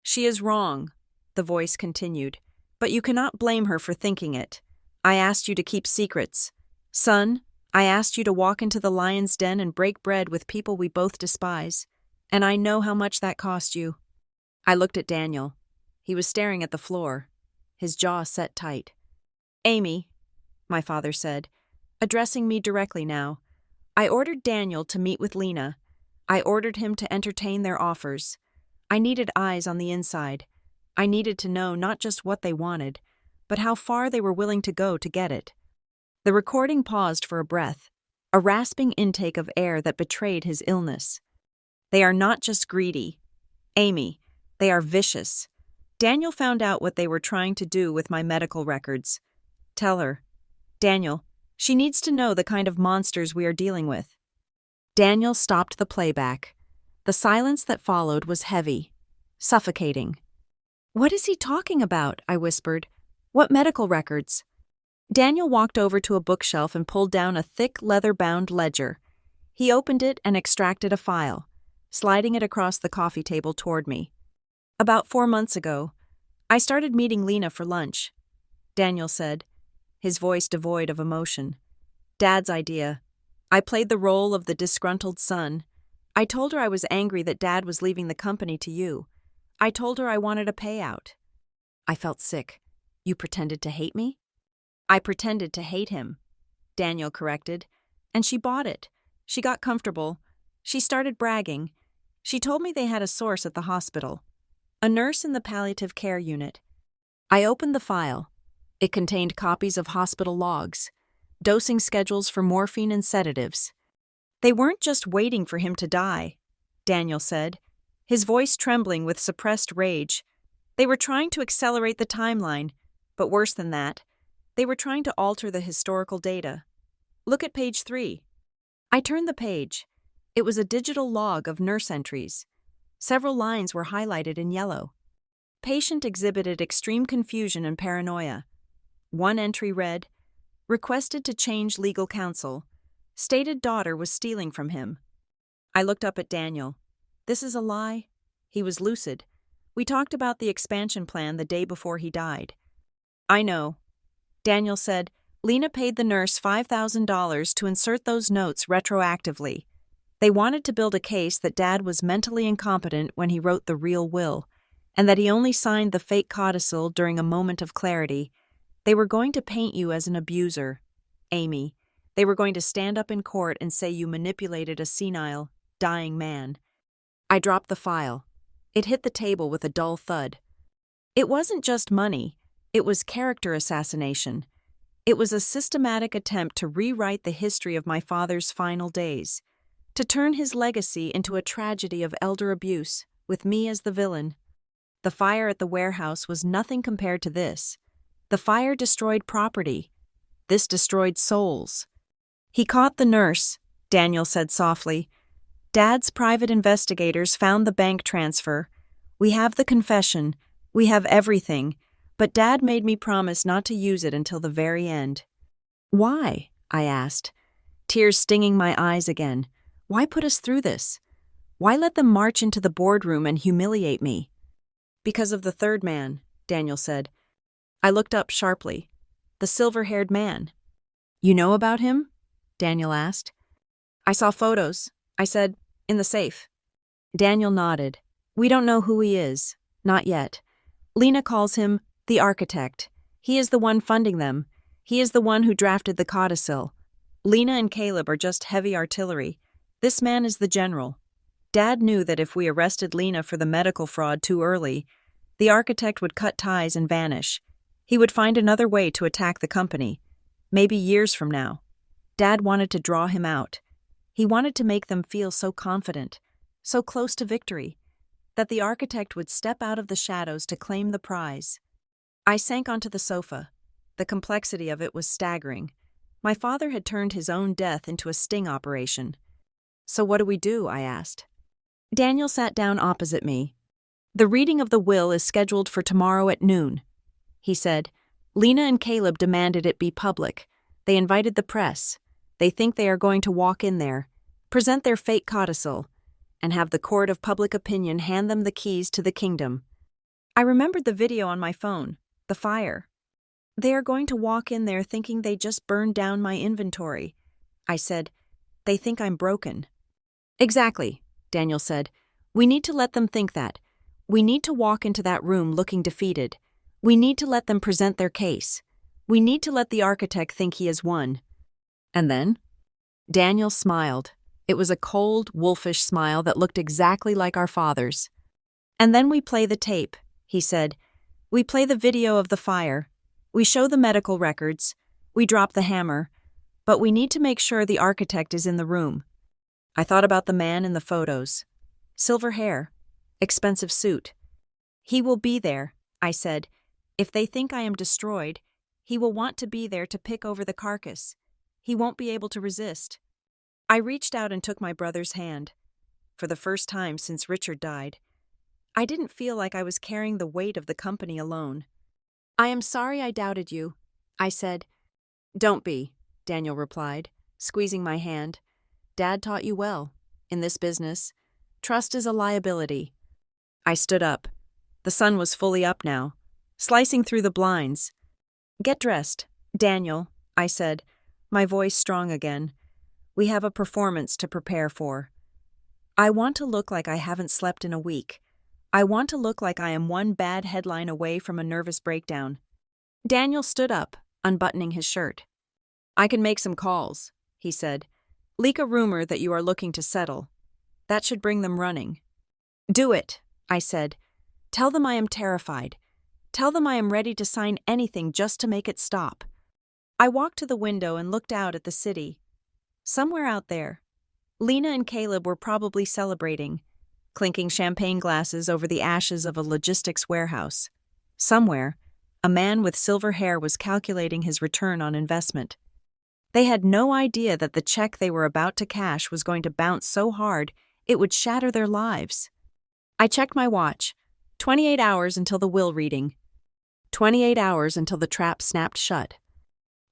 "She is wrong," the voice continued, "but you cannot blame her for thinking it. I asked you to keep secrets. Son, I asked you to walk into the lion's den and break bread with people we both despise, and I know how much that cost you." I looked at Daniel. He was staring at the floor, his jaw set tight. "Amy," my father said, addressing me directly now, "I ordered Daniel to meet with Lena. I ordered him to entertain their offers. I needed eyes on the inside. I needed to know not just what they wanted, but how far they were willing to go to get it." The recording paused for a breath, a rasping intake of air that betrayed his illness. "They are not just greedy. Amy, they are vicious. Daniel found out what they were trying to do with my medical records. Tell her. Daniel, she needs to know the kind of monsters we are dealing with." Daniel stopped the playback. The silence that followed was heavy, suffocating. "What is he talking about?" I whispered. "What medical records?" Daniel walked over to a bookshelf and pulled down a thick, leather-bound ledger. He opened it and extracted a file, sliding it across the coffee table toward me. "About 4 months ago, I started meeting Lena for lunch," Daniel said, his voice devoid of emotion. "Dad's idea. I played the role of the disgruntled son. I told her I was angry that Dad was leaving the company to you. I told her I wanted a payout." I felt sick. "You pretended to hate me?" "I pretended to hate him," Daniel corrected. "And she bought it. She got comfortable. She started bragging. She told me they had a source at the hospital, a nurse in the palliative care unit." I opened the file. It contained copies of hospital logs, dosing schedules for morphine and sedatives. "They weren't just waiting for him to die," Daniel said, his voice trembling with suppressed rage. "They were trying to accelerate the timeline, but worse than that, they were trying to alter the historical data. Look at page 3. I turned the page. It was a digital log of nurse entries. Several lines were highlighted in yellow. Patient exhibited extreme confusion and paranoia. One entry read, "Requested to change legal counsel. Stated daughter was stealing from him." I looked up at Daniel. "This is a lie?" He was lucid. "We talked about the expansion plan the day before he died." "I know." Daniel said, "Lena paid the nurse $5,000 to insert those notes retroactively. They wanted to build a case that Dad was mentally incompetent when he wrote the real will, and that he only signed the fake codicil during a moment of clarity. They were going to paint you as an abuser, Amy. They were going to stand up in court and say you manipulated a senile, dying man." I dropped the file. It hit the table with a dull thud. "It wasn't just money," It was character assassination. It was a systematic attempt to rewrite the history of my father's final days, to turn his legacy into a tragedy of elder abuse, with me as the villain. The fire at the warehouse was nothing compared to this. The fire destroyed property. This destroyed souls. He caught the nurse, Daniel said softly. Dad's private investigators found the bank transfer. We have the confession. We have everything. But Dad made me promise not to use it until the very end. Why? I asked, tears stinging my eyes again. Why put us through this? Why let them march into the boardroom and humiliate me? Because of the third man, Daniel said. I looked up sharply. The silver-haired man. You know about him? Daniel asked. I saw photos. I said, in the safe. Daniel nodded. We don't know who he is. Not yet. Lena calls him the architect. He is the one funding them. He is the one who drafted the codicil. Lena and Caleb are just heavy artillery. This man is the general. Dad knew that if we arrested Lena for the medical fraud too early, the architect would cut ties and vanish. He would find another way to attack the company, maybe years from now. Dad wanted to draw him out. He wanted to make them feel so confident, so close to victory, that the architect would step out of the shadows to claim the prize. I sank onto the sofa. The complexity of it was staggering. My father had turned his own death into a sting operation. So what do we do? I asked. Daniel sat down opposite me. The reading of the will is scheduled for tomorrow at noon. He said, Lena and Caleb demanded it be public. They invited the press. They think they are going to walk in there, present their fake codicil, and have the court of public opinion hand them the keys to the kingdom. I remembered the video on my phone, the fire. They are going to walk in there thinking they just burned down my inventory. I said, they think I'm broken. Exactly, Daniel said. We need to let them think that. We need to walk into that room looking defeated. We need to let them present their case. We need to let the architect think he has won. And then? Daniel smiled. It was a cold, wolfish smile that looked exactly like our father's. And then we play the tape, he said. We play the video of the fire. We show the medical records. We drop the hammer. But we need to make sure the architect is in the room. I thought about the man in the photos. Silver hair. Expensive suit. He will be there, I said. If they think I am destroyed, he will want to be there to pick over the carcass. He won't be able to resist. I reached out and took my brother's hand. For the first time since Richard died, I didn't feel like I was carrying the weight of the company alone. I am sorry I doubted you, I said. Don't be, Daniel replied, squeezing my hand. Dad taught you well. In this business, trust is a liability. I stood up. The sun was fully up now, slicing through the blinds. Get dressed, Daniel, I said, my voice strong again. We have a performance to prepare for. I want to look like I haven't slept in a week. I want to look like I am one bad headline away from a nervous breakdown. Daniel stood up, unbuttoning his shirt. I can make some calls, he said. Leak a rumor that you are looking to settle. That should bring them running. Do it, I said. Tell them I am terrified. Tell them I am ready to sign anything just to make it stop. I walked to the window and looked out at the city. Somewhere out there, Lena and Caleb were probably celebrating, clinking champagne glasses over the ashes of a logistics warehouse. Somewhere, a man with silver hair was calculating his return on investment. They had no idea that the check they were about to cash was going to bounce so hard it would shatter their lives. I checked my watch. 28 hours until the will reading. 28 hours until the trap snapped shut.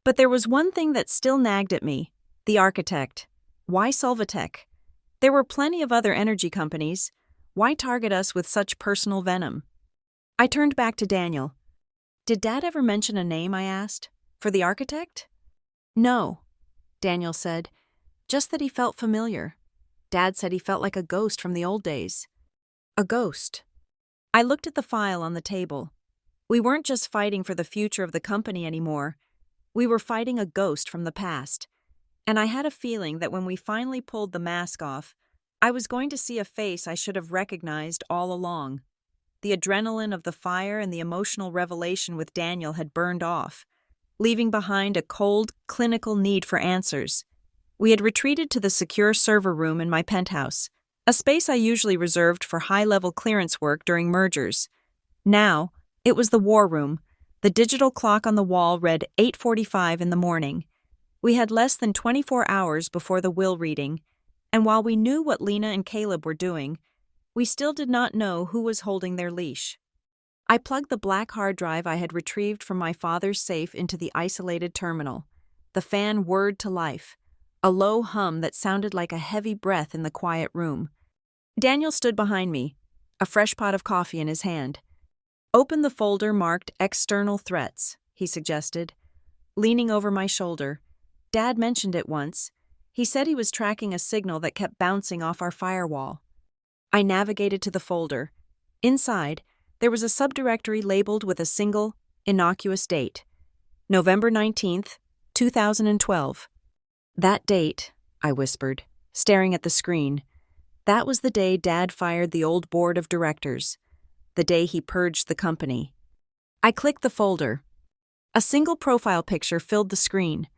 But there was one thing that still nagged at me. The architect. Why Solvatech? There were plenty of other energy companies. Why target us with such personal venom? I turned back to Daniel. Did Dad ever mention a name, I asked, for the architect? No, Daniel said. Just that he felt familiar. Dad said he felt like a ghost from the old days. A ghost. I looked at the file on the table. We weren't just fighting for the future of the company anymore. We were fighting a ghost from the past. And I had a feeling that when we finally pulled the mask off, I was going to see a face I should have recognized all along. The adrenaline of the fire and the emotional revelation with Daniel had burned off, leaving behind a cold, clinical need for answers. We had retreated to the secure server room in my penthouse, a space I usually reserved for high-level clearance work during mergers. Now, it was the war room. The digital clock on the wall read 8:45 in the morning. We had less than 24 hours before the will reading, and while we knew what Lina and Caleb were doing, we still did not know who was holding their leash. I plugged the black hard drive I had retrieved from my father's safe into the isolated terminal. The fan whirred to life, a low hum that sounded like a heavy breath in the quiet room. Daniel stood behind me, a fresh pot of coffee in his hand. "Open the folder marked External Threats," he suggested. Leaning over my shoulder, Dad mentioned it once. He said he was tracking a signal that kept bouncing off our firewall. I navigated to the folder. Inside, there was a subdirectory labeled with a single, innocuous date. November 19th, 2012. "That date," I whispered, staring at the screen. That was the day Dad fired the old board of directors. The day he purged the company. I clicked the folder. A single profile picture filled the screen,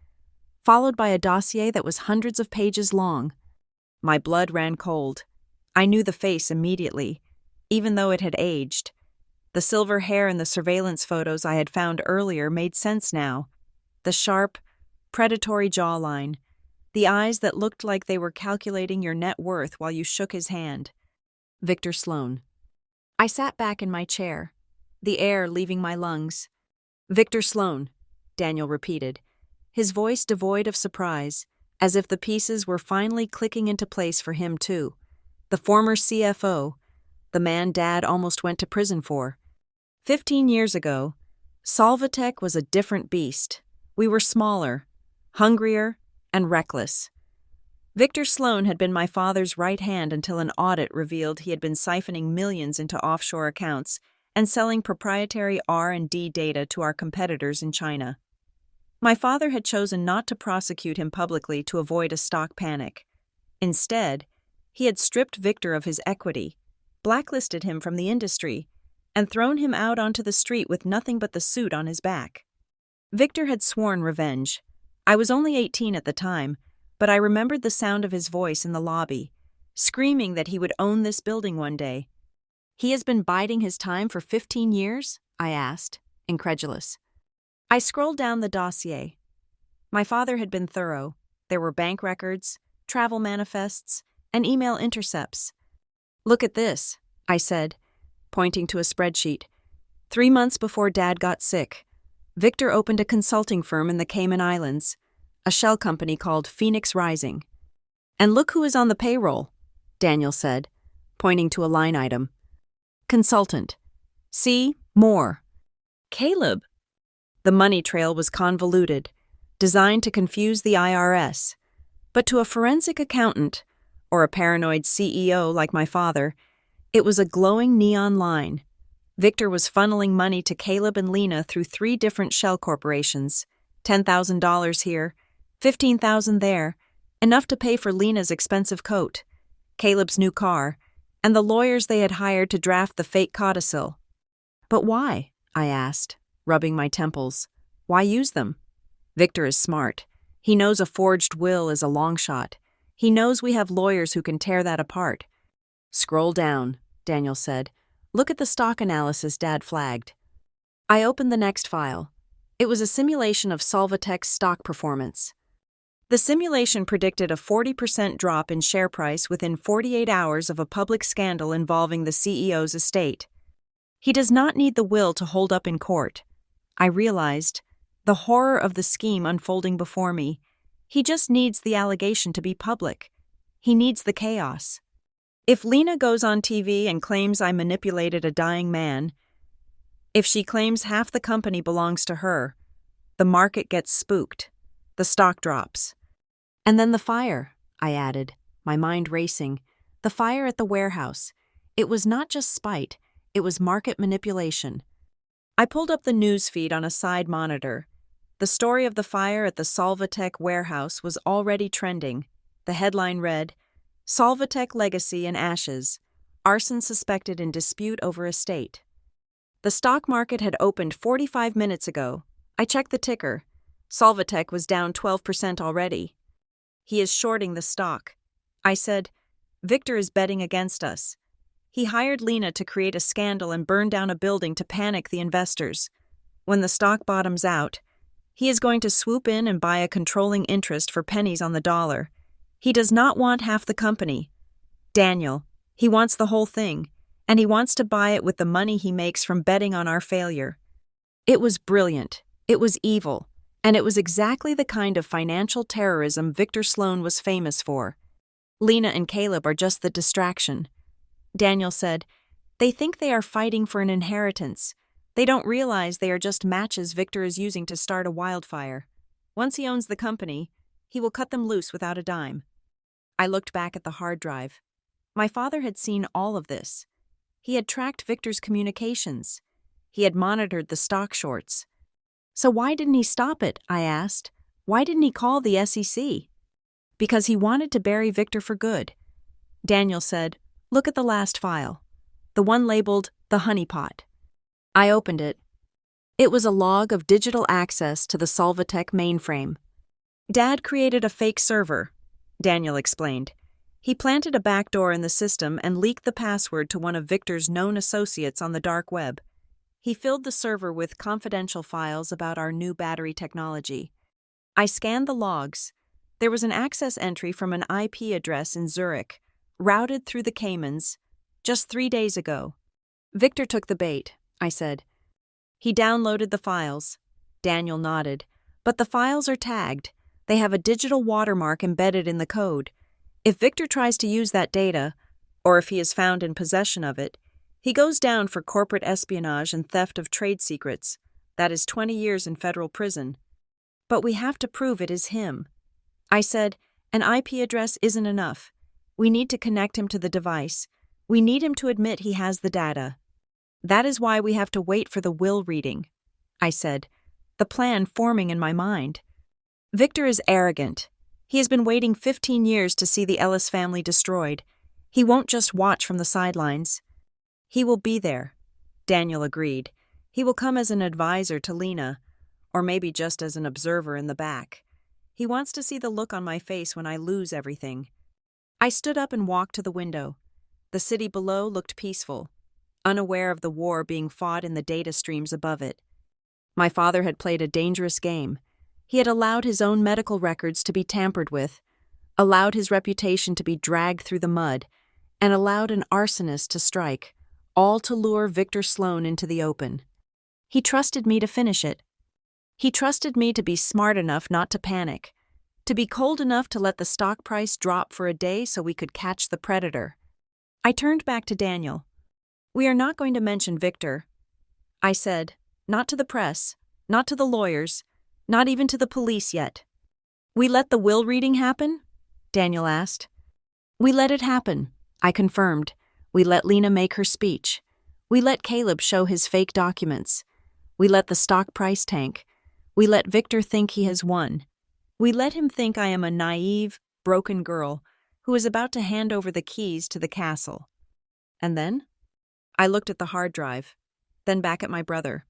followed by a dossier that was hundreds of pages long. My blood ran cold. I knew the face immediately, even though it had aged. The silver hair in the surveillance photos I had found earlier made sense now. The sharp, predatory jawline, the eyes that looked like they were calculating your net worth while you shook his hand. Victor Sloan. I sat back in my chair, the air leaving my lungs. "Victor Sloan," Daniel repeated, his voice devoid of surprise, as if the pieces were finally clicking into place for him too. The former CFO, the man Dad almost went to prison for. 15 years ago, Solvatech was a different beast. We were smaller, hungrier, and reckless. Victor Sloan had been my father's right hand until an audit revealed he had been siphoning millions into offshore accounts and selling proprietary R&D data to our competitors in China. My father had chosen not to prosecute him publicly to avoid a stock panic. Instead, he had stripped Victor of his equity, blacklisted him from the industry, and thrown him out onto the street with nothing but the suit on his back. Victor had sworn revenge. I was only 18 at the time, but I remembered the sound of his voice in the lobby, screaming that he would own this building one day. "He has been biding his time for 15 years?" I asked, incredulous. I scrolled down the dossier. My father had been thorough. There were bank records, travel manifests, and email intercepts. "Look at this," I said, pointing to a spreadsheet. 3 months before Dad got sick, Victor opened a consulting firm in the Cayman Islands, a shell company called Phoenix Rising. "And look who is on the payroll," Daniel said, pointing to a line item. "Consultant. See, more. Caleb." The money trail was convoluted, designed to confuse the IRS. But to a forensic accountant, or a paranoid CEO like my father, it was a glowing neon line. Victor was funneling money to Caleb and Lina through 3 different shell corporations. $10,000 here, $15,000 there, enough to pay for Lina's expensive coat, Caleb's new car, and the lawyers they had hired to draft the fake codicil. "But why?" I asked, rubbing my temples. "Why use them?" "Victor is smart. He knows a forged will is a long shot. He knows we have lawyers who can tear that apart." "Scroll down," Daniel said. "Look at the stock analysis Dad flagged." I opened the next file. It was a simulation of Solvatech's stock performance. The simulation predicted a 40% drop in share price within 48 hours of a public scandal involving the CEO's estate. He does not need the will to hold up in court. I realized, the horror of the scheme unfolding before me. He just needs the allegation to be public. He needs the chaos. If Lina goes on TV and claims I manipulated a dying man, if she claims half the company belongs to her, the market gets spooked. The stock drops. "And then the fire," I added, my mind racing. The fire at the warehouse. It was not just spite, it was market manipulation. I pulled up the news feed on a side monitor. The story of the fire at the Solvatech warehouse was already trending. The headline read, "Solvatech Legacy in Ashes. arson suspected in dispute over estate. The stock market had opened 45 minutes ago. I checked the ticker. Solvatech was down 12% already. He is shorting the stock. I said, Victor is betting against us. He hired Lena to create a scandal and burn down a building to panic the investors. When the stock bottoms out, he is going to swoop in and buy a controlling interest for pennies on the dollar. He does not want half the company. Daniel, he wants the whole thing, and he wants to buy it with the money he makes from betting on our failure. It was brilliant, it was evil, and it was exactly the kind of financial terrorism Victor Sloan was famous for. Lena and Caleb are just the distraction. Daniel said, they think they are fighting for an inheritance. They don't realize they are just matches Victor is using to start a wildfire. Once he owns the company, he will cut them loose without a dime. I looked back at the hard drive. My father had seen all of this. He had tracked Victor's communications. He had monitored the stock shorts. So why didn't he stop it? I asked. Why didn't he call the SEC? Because he wanted to bury Victor for good. Daniel said, look at the last file. The one labeled the honeypot. I opened it. It was a log of digital access to the Solvatech mainframe. Dad created a fake server, Daniel explained. He planted a backdoor in the system and leaked the password to one of Victor's known associates on the dark web. He filled the server with confidential files about our new battery technology. I scanned the logs. There was an access entry from an IP address in Zurich, routed through the Caymans, just 3 days ago. Victor took the bait, I said. He downloaded the files. Daniel nodded. But the files are tagged. They have a digital watermark embedded in the code. If Victor tries to use that data, or if he is found in possession of it, he goes down for corporate espionage and theft of trade secrets. That is 20 years in federal prison. But we have to prove it is him. I said, an IP address isn't enough. We need to connect him to the device. We need him to admit he has the data. That is why we have to wait for the will reading, I said, the plan forming in my mind. Victor is arrogant. He has been waiting 15 years to see the Ellis family destroyed. He won't just watch from the sidelines. He will be there, Daniel agreed. He will come as an advisor to Lena, or maybe just as an observer in the back. He wants to see the look on my face when I lose everything. I stood up and walked to the window. The city below looked peaceful, unaware of the war being fought in the data streams above it. My father had played a dangerous game. He had allowed his own medical records to be tampered with, allowed his reputation to be dragged through the mud, and allowed an arsonist to strike, all to lure Victor Sloan into the open. He trusted me to finish it. He trusted me to be smart enough not to panic, to be cold enough to let the stock price drop for a day so we could catch the predator. I turned back to Daniel. We are not going to mention Victor. I said, not to the press, not to the lawyers, not even to the police yet. We let the will reading happen? Daniel asked. We let it happen, I confirmed. We let Lena make her speech. We let Caleb show his fake documents. We let the stock price tank. We let Victor think he has won. We let him think I am a naive, broken girl who is about to hand over the keys to the castle. And then? I looked at the hard drive, then back at my brother.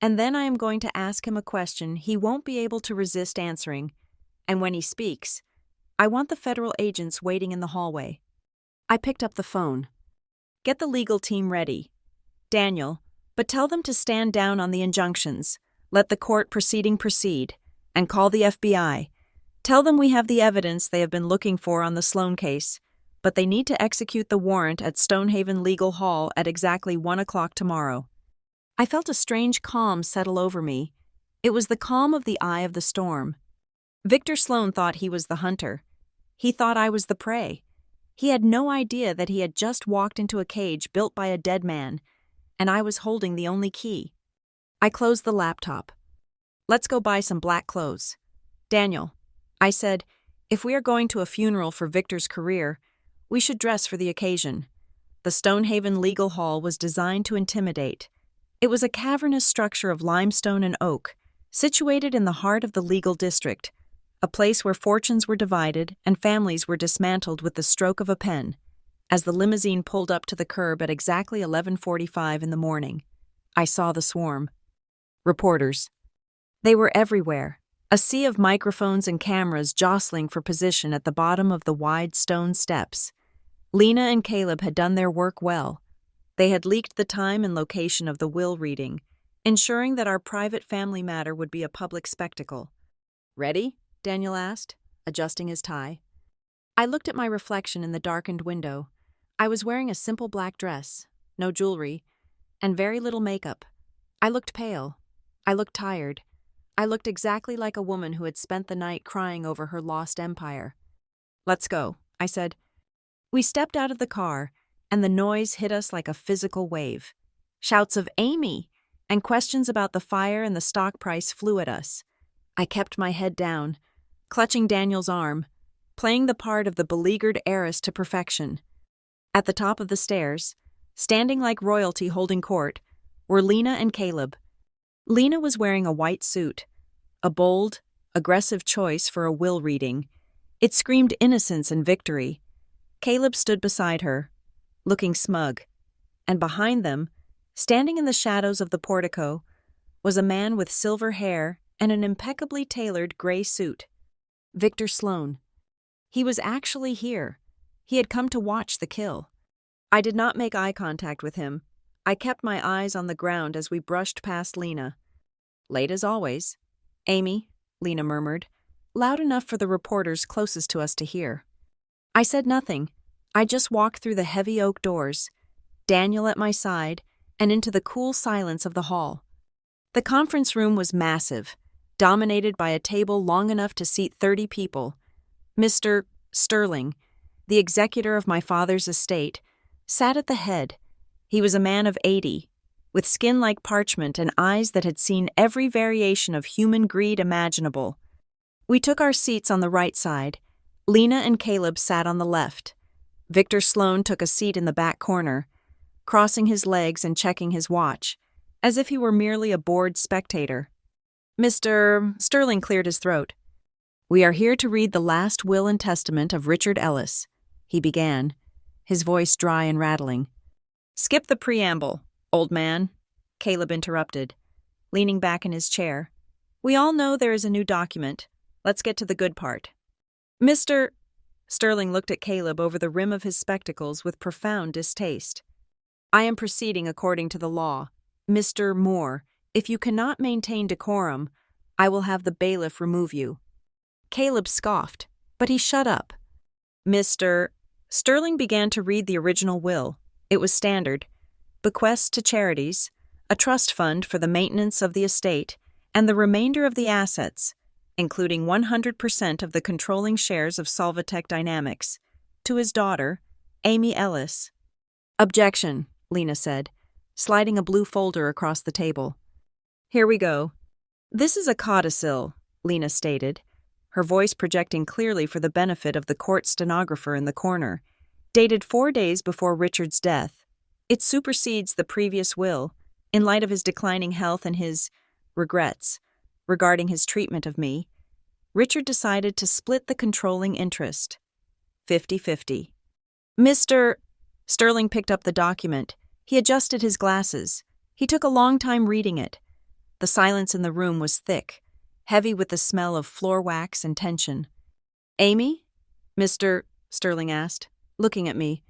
And then I am going to ask him a question he won't be able to resist answering, and when he speaks, I want the federal agents waiting in the hallway. I picked up the phone. Get the legal team ready. Daniel, but tell them to stand down on the injunctions, let the court proceeding proceed, and call the FBI. Tell them we have the evidence they have been looking for on the Sloan case, but they need to execute the warrant at Stonehaven Legal Hall at exactly 1 o'clock tomorrow. I felt a strange calm settle over me. It was the calm of the eye of the storm. Victor Sloan thought he was the hunter. He thought I was the prey. He had no idea that he had just walked into a cage built by a dead man, and I was holding the only key. I closed the laptop. Let's go buy some black clothes. Daniel, I said, if we are going to a funeral for Victor's career, we should dress for the occasion. The Stonehaven Legal Hall was designed to intimidate. It was a cavernous structure of limestone and oak, situated in the heart of the legal district, a place where fortunes were divided and families were dismantled with the stroke of a pen. As the limousine pulled up to the curb at exactly 11:45 in the morning, I saw the swarm. Reporters. They were everywhere, a sea of microphones and cameras jostling for position at the bottom of the wide stone steps. Lena and Caleb had done their work well. They had leaked the time and location of the will reading, ensuring that our private family matter would be a public spectacle. "Ready?" Daniel asked, adjusting his tie. I looked at my reflection in the darkened window. I was wearing a simple black dress, no jewelry, and very little makeup. I looked pale. I looked tired. I looked exactly like a woman who had spent the night crying over her lost empire. "Let's go," I said. We stepped out of the car, and the noise hit us like a physical wave. Shouts of "Amy!" and questions about the fire and the stock price flew at us. I kept my head down, clutching Daniel's arm, playing the part of the beleaguered heiress to perfection. At the top of the stairs, standing like royalty holding court, were Lena and Caleb. Lena was wearing a white suit, a bold, aggressive choice for a will reading. It screamed innocence and victory. Caleb stood beside her, looking smug, and behind them, standing in the shadows of the portico, was a man with silver hair and an impeccably tailored gray suit. Victor Sloan. He was actually here. He had come to watch the kill. I did not make eye contact with him. I kept my eyes on the ground as we brushed past Lena. "Late as always." "Amy," Lena murmured, loud enough for the reporters closest to us to hear. I said nothing. I just walked through the heavy oak doors, Daniel at my side, and into the cool silence of the hall. The conference room was massive, dominated by a table long enough to seat 30 people. Mr. Sterling, the executor of my father's estate, sat at the head. He was a man of 80, with skin like parchment and eyes that had seen every variation of human greed imaginable. We took our seats on the right side. Lena and Caleb sat on the left. Victor Sloan took a seat in the back corner, crossing his legs and checking his watch, as if he were merely a bored spectator. Mr. Sterling cleared his throat. "We are here to read the last will and testament of Richard Ellis," he began, his voice dry and rattling. "Skip the preamble, old man," Caleb interrupted, leaning back in his chair. "We all know there is a new document. Let's get to the good part." "Mr. Sterling looked at Caleb over the rim of his spectacles with profound distaste. "I am proceeding according to the law. Mr. Moore, if you cannot maintain decorum, I will have the bailiff remove you." Caleb scoffed, but he shut up. Mr. Sterling began to read the original will. It was standard. Bequests to charities, a trust fund for the maintenance of the estate, and the remainder of the assets, including 100% of the controlling shares of Solvatech Dynamics, to his daughter, Amy Ellis. "Objection," Lena said, sliding a blue folder across the table. "Here we go. This is a codicil," Lena stated, her voice projecting clearly for the benefit of the court stenographer in the corner, dated 4 days before Richard's death. It supersedes the previous will, in light of his declining health and his regrets regarding his treatment of me. Richard decided to split the controlling interest, 50-50. Mr. Sterling picked up the document. He adjusted his glasses. He took a long time reading it. The silence in the room was thick, heavy with the smell of floor wax and tension. "Amy?" Mr. Sterling asked, looking at me.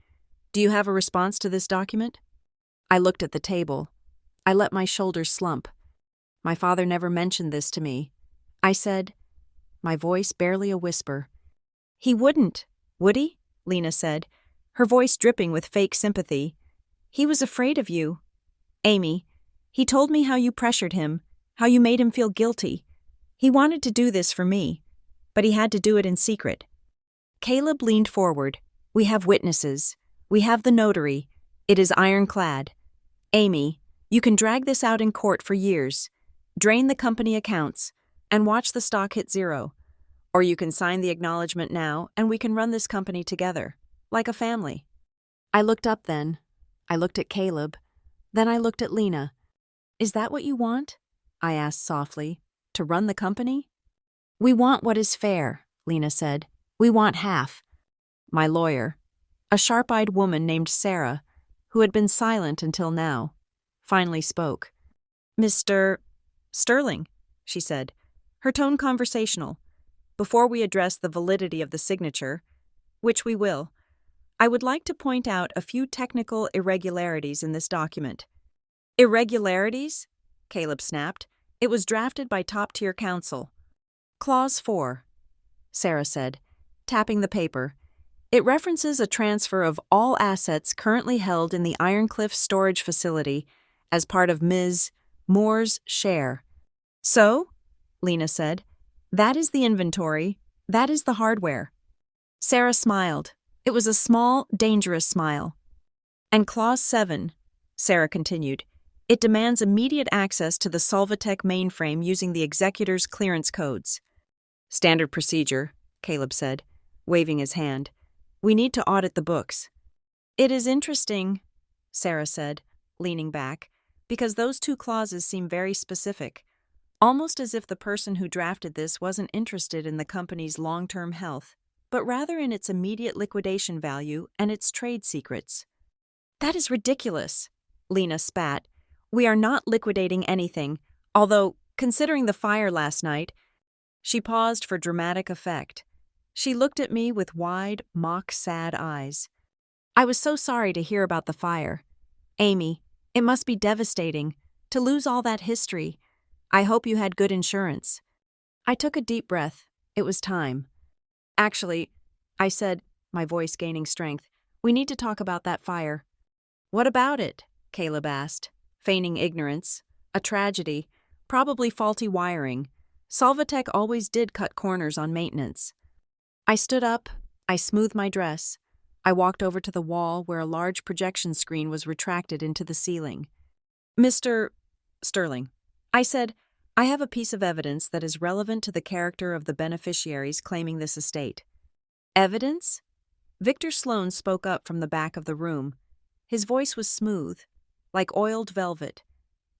"Do you have a response to this document?" I looked at the table. I let my shoulders slump. My father never mentioned this to me. I said, my voice barely a whisper. "He wouldn't, would he?" Lena said, her voice dripping with fake sympathy. "He was afraid of you. Amy, he told me how you pressured him, how you made him feel guilty. He wanted to do this for me, but he had to do it in secret." Caleb leaned forward. "We have witnesses. We have the notary. It is ironclad. Amy, you can drag this out in court for years, drain the company accounts, and watch the stock hit zero. Or you can sign the acknowledgement now and we can run this company together, like a family." I looked up then. I looked at Caleb. Then I looked at Lena. "Is that what you want?" I asked softly. "To run the company?" "We want what is fair," Lena said. "We want half." My lawyer. A sharp-eyed woman named Sarah, who had been silent until now, finally spoke. "Mr. Sterling," she said, her tone conversational. "Before we address the validity of the signature, which we will, I would like to point out a few technical irregularities in this document." "Irregularities?" Caleb snapped. "It was drafted by top-tier counsel." "Clause 4, Sarah said, tapping the paper. "It references a transfer of all assets currently held in the Ironcliff storage facility as part of Ms. Moore's share." "So?" Lena said. "That is the inventory. That is the hardware." Sarah smiled. It was a small, dangerous smile. "And Clause 7, Sarah continued. "It demands immediate access to the Solvatech mainframe using the executor's clearance codes." "Standard procedure," Caleb said, waving his hand. "We need to audit the books." "It is interesting," Sarah said, leaning back, "because those two clauses seem very specific, almost as if the person who drafted this wasn't interested in the company's long-term health, but rather in its immediate liquidation value and its trade secrets." "That is ridiculous," Lena spat. "We are not liquidating anything, although, considering the fire last night—" She paused for dramatic effect. She looked at me with wide, mock-sad eyes. "I was so sorry to hear about the fire. Amy, it must be devastating, to lose all that history. I hope you had good insurance." I took a deep breath. It was time. "Actually," I said, my voice gaining strength, "we need to talk about that fire." "What about it?" Caleb asked, feigning ignorance. "A tragedy. Probably faulty wiring. Solvatech always did cut corners on maintenance." I stood up. I smoothed my dress. I walked over to the wall where a large projection screen was retracted into the ceiling. "Mr. Sterling," I said, "I have a piece of evidence that is relevant to the character of the beneficiaries claiming this estate." "Evidence?" Victor Sloan spoke up from the back of the room. His voice was smooth, like oiled velvet.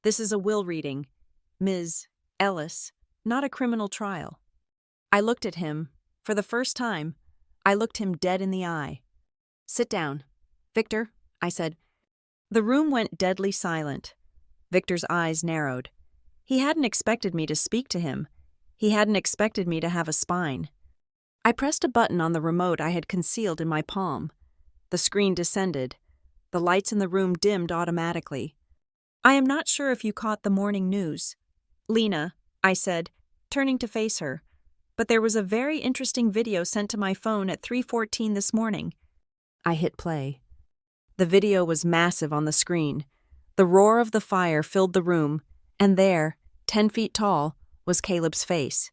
"This is a will reading, Ms. Ellis, not a criminal trial." I looked at him. For the first time, I looked him dead in the eye. "Sit down." "Victor," I said. The room went deadly silent. Victor's eyes narrowed. He hadn't expected me to speak to him. He hadn't expected me to have a spine. I pressed a button on the remote I had concealed in my palm. The screen descended. The lights in the room dimmed automatically. "I am not sure if you caught the morning news, Lena," I said, turning to face her, "but there was a very interesting video sent to my phone at 3:14 this morning." I hit play. The video was massive on the screen. The roar of the fire filled the room, and there, 10 feet tall, was Caleb's face.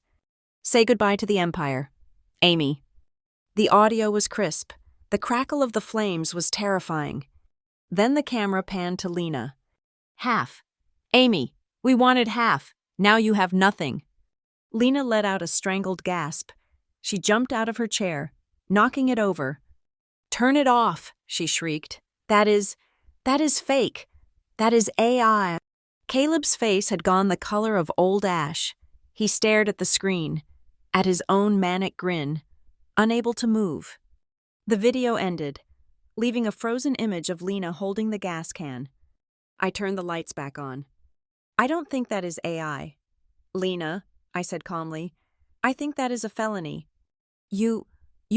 "Say goodbye to the Empire, Amy." The audio was crisp. The crackle of the flames was terrifying. Then the camera panned to Lena. "Half. Amy, we wanted half. Now you have nothing." Lena let out a strangled gasp. She jumped out of her chair, knocking it over. "Turn it off," she shrieked. That is fake. That is AI." Caleb's face had gone the color of old ash. He stared at the screen, at his own manic grin, unable to move. The video ended, leaving a frozen image of Lena holding the gas can. I turned the lights back on. "I don't think that is AI. Lena," I said calmly, "I think that is a felony." You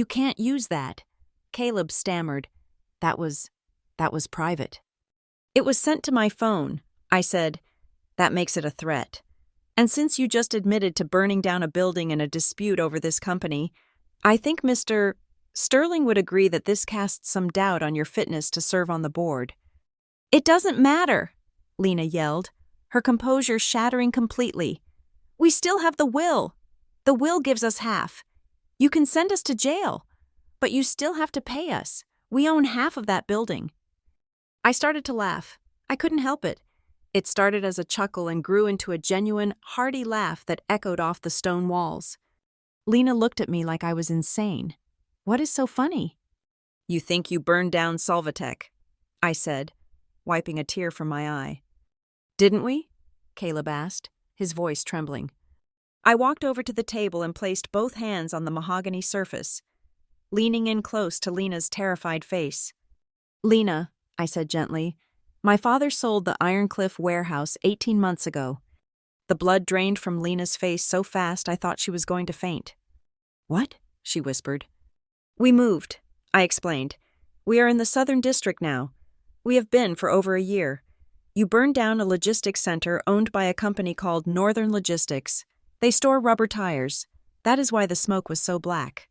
can't use that." Caleb stammered. That was private." "It was sent to my phone," I said. "That makes it a threat. And since you just admitted to burning down a building in a dispute over this company, I think Mr. Sterling would agree that this casts some doubt on your fitness to serve on the board." "It doesn't matter," Lena yelled, her composure shattering completely. "We still have the will. The will gives us half. You can send us to jail, but you still have to pay us. We own half of that building." I started to laugh. I couldn't help it. It started as a chuckle and grew into a genuine, hearty laugh that echoed off the stone walls. Lena looked at me like I was insane. "What is so funny?" "You think you burned down Solvatech," I said, wiping a tear from my eye. "Didn't we?" Caleb asked, his voice trembling. I walked over to the table and placed both hands on the mahogany surface. leaning in close to Lena's terrified face. "Lena," I said gently, "my father sold the Iron Cliff warehouse 18 months ago." The blood drained from Lena's face so fast I thought she was going to faint. "What?" she whispered. "We moved," I explained. "We are in the Southern District now. We have been for over a year. You burned down a logistics center owned by a company called Northern Logistics. They store rubber tires. That is why the smoke was so black."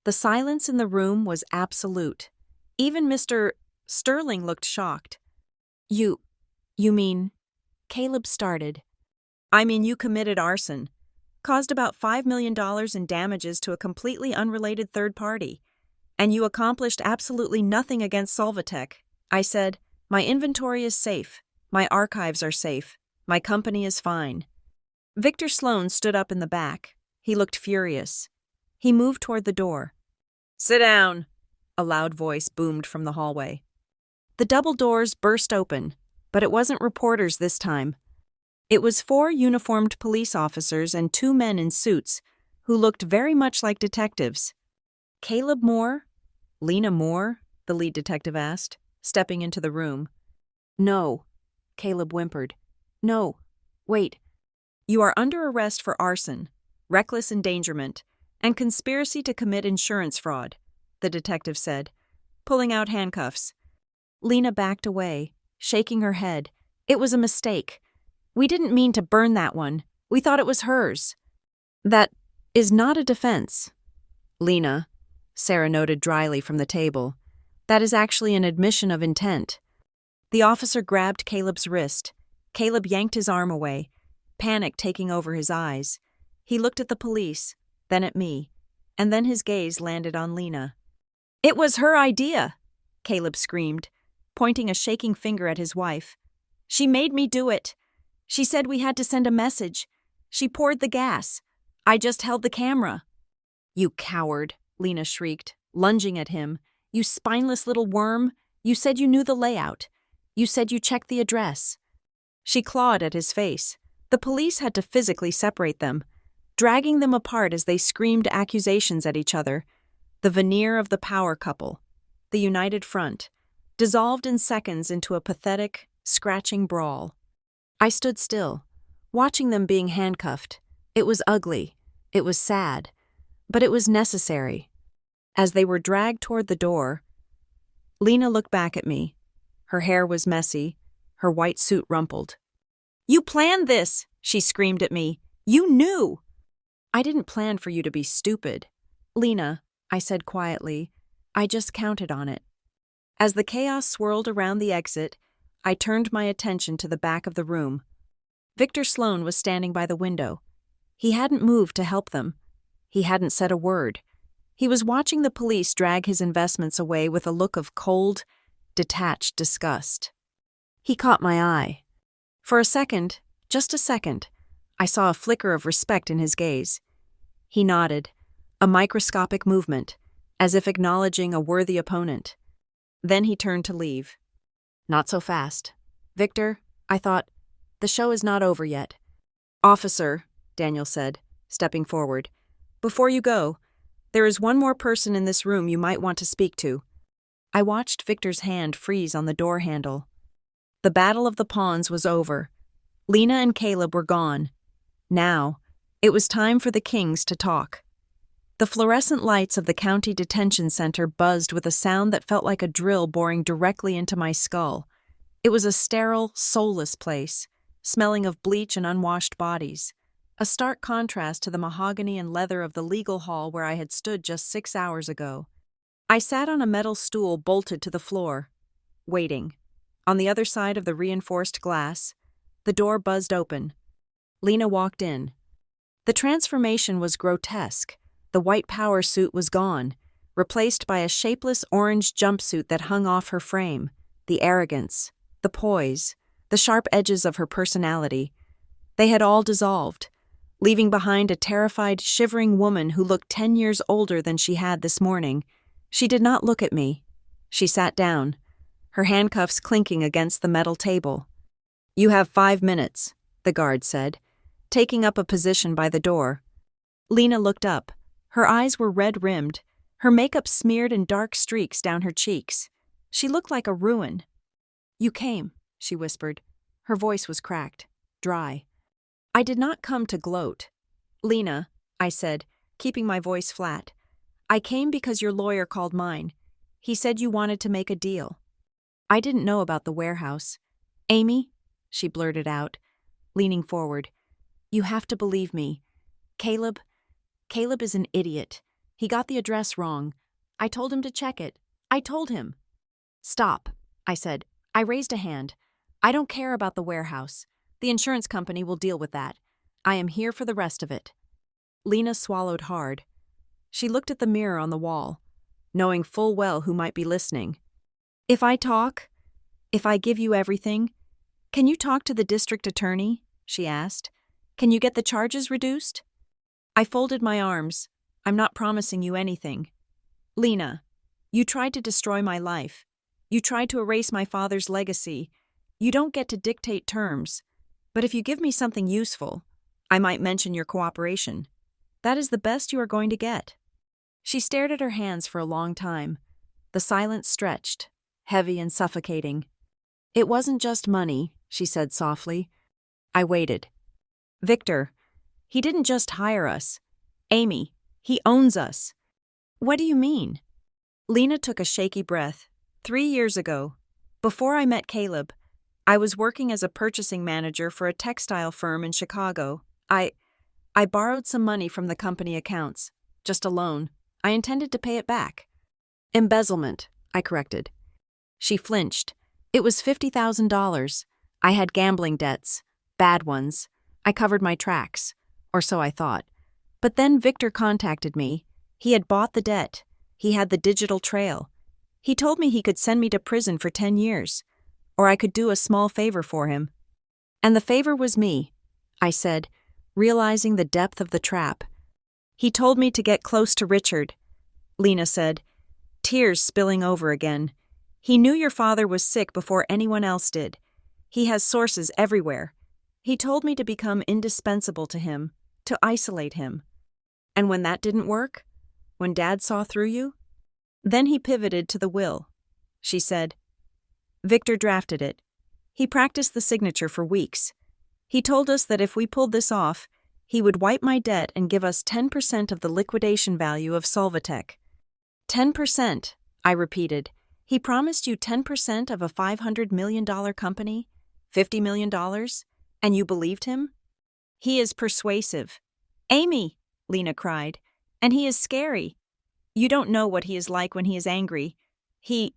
The silence in the room was absolute. Even Mr. Sterling looked shocked. You mean?" Caleb started. "I mean you committed arson. Caused about $5 million in damages to a completely unrelated third party. And you accomplished absolutely nothing against Solvatech." I said, "My inventory is safe. My archives are safe. My company is fine." Victor Sloan stood up in the back. He looked furious. He moved toward the door. "Sit down," a loud voice boomed from the hallway. The double doors burst open, but it wasn't reporters this time. It was 4 uniformed police officers and 2 men in suits who looked very much like detectives. "Caleb Moore? Lena Moore?" the lead detective asked, stepping into the room. "No," Caleb whimpered. "No, wait. You are under arrest for arson, reckless endangerment, and conspiracy to commit insurance fraud," the detective said, pulling out handcuffs. Lena backed away, shaking her head. "It was a mistake. We didn't mean to burn that one. We thought it was hers." "That is not a defense." "Lena," Sarah noted dryly from the table, "that is actually an admission of intent." The officer grabbed Caleb's wrist. Caleb yanked his arm away, panic taking over his eyes. He looked at the police, then at me, and then his gaze landed on Lena. "It was her idea," Caleb screamed, pointing a shaking finger at his wife. "She made me do it. She said we had to send a message. She poured the gas. I just held the camera." "You coward," Lena shrieked, lunging at him. "You spineless little worm. You said you knew the layout. You said you checked the address." She clawed at his face. The police had to physically separate them, dragging them apart as they screamed accusations at each other. The veneer of the power couple, the united front, dissolved in seconds into a pathetic, scratching brawl. I stood still, watching them being handcuffed. It was ugly. It was sad. But it was necessary. As they were dragged toward the door, Lena looked back at me. Her hair was messy, her white suit rumpled. "You planned this," she screamed at me. "You knew." "I didn't plan for you to be stupid." "Lena," I said quietly, "I just counted on it." As the chaos swirled around the exit, I turned my attention to the back of the room. Victor Sloan was standing by the window. He hadn't moved to help them. He hadn't said a word. He was watching the police drag his investments away with a look of cold, detached disgust. He caught my eye. For a second, just a second, I saw a flicker of respect in his gaze. He nodded, a microscopic movement, as if acknowledging a worthy opponent. Then he turned to leave. "Not so fast. Victor," I thought, "the show is not over yet." "Officer," Daniel said, stepping forward, "before you go, there is one more person in this room you might want to speak to." I watched Victor's hand freeze on the door handle. The battle of the pawns was over. Lena and Caleb were gone. Now, it was time for the kings to talk. The fluorescent lights of the county detention center buzzed with a sound that felt like a drill boring directly into my skull. It was a sterile, soulless place, smelling of bleach and unwashed bodies, a stark contrast to the mahogany and leather of the legal hall where I had stood just 6 hours ago. I sat on a metal stool bolted to the floor, waiting. On the other side of the reinforced glass, the door buzzed open. Lena walked in. The transformation was grotesque. The white power suit was gone, replaced by a shapeless orange jumpsuit that hung off her frame. The arrogance, the poise, the sharp edges of her personality, they had all dissolved, leaving behind a terrified, shivering woman who looked 10 years older than she had this morning. She did not look at me. She sat down, her handcuffs clinking against the metal table. "You have 5 minutes," the guard said, taking up a position by the door. Lena looked up. Her eyes were red-rimmed, Her makeup smeared in dark streaks down her cheeks. She looked like a ruin. "You came," she whispered. Her voice was cracked, dry. "I did not come to gloat. Lena," I said, keeping my voice flat. "I came because your lawyer called mine. He said you wanted to make a deal." I didn't know about the warehouse. "Amy," she blurted out, leaning forward, "you have to believe me. Caleb is an idiot. He got the address wrong. I told him to check it. I told him." "Stop," I said. I raised a hand. "I don't care about the warehouse. The insurance company will deal with that. I am here for the rest of it." Lena swallowed hard. She looked at the mirror on the wall, knowing full well who might be listening. If I give you everything, can you talk to the district attorney?" she asked. "Can you get the charges reduced?" I folded my arms. "I'm not promising you anything. Lena, you tried to destroy my life. You tried to erase my father's legacy. You don't get to dictate terms. But if you give me something useful, I might mention your cooperation. That is the best you are going to get." She stared at her hands for a long time. The silence stretched, heavy and suffocating. "It wasn't just money," she said softly. I waited. "Victor, he didn't just hire us. Amy, he owns us." "What do you mean?" Lena took a shaky breath. 3 years ago, before I met Caleb, I was working as a purchasing manager for a textile firm in Chicago. I borrowed some money from the company accounts, just a loan. I intended to pay it back. "Embezzlement," I corrected. She flinched. "It was $50,000. I had gambling debts, bad ones. I covered my tracks, or so I thought. But then Victor contacted me. He had bought the debt. He had the digital trail. He told me he could send me to prison for 10 years, or I could do a small favor for him. And the favor was me," I said, realizing the depth of the trap. "He told me to get close to Richard," Lena said, tears spilling over again. "He knew your father was sick before anyone else did. He has sources everywhere. He told me to become indispensable to him, to isolate him. And when that didn't work, when Dad saw through you, then he pivoted to the will," she said. "Victor drafted it. He practiced the signature for weeks. He told us that if we pulled this off, he would wipe my debt and give us 10% of the liquidation value of Solvatech." 10%, I repeated. "He promised you 10% of a $500 million company? $50 million? And you believed him?" "He is persuasive." "Amy," Lena cried, "and he is scary. You don't know what he is like when he is angry. He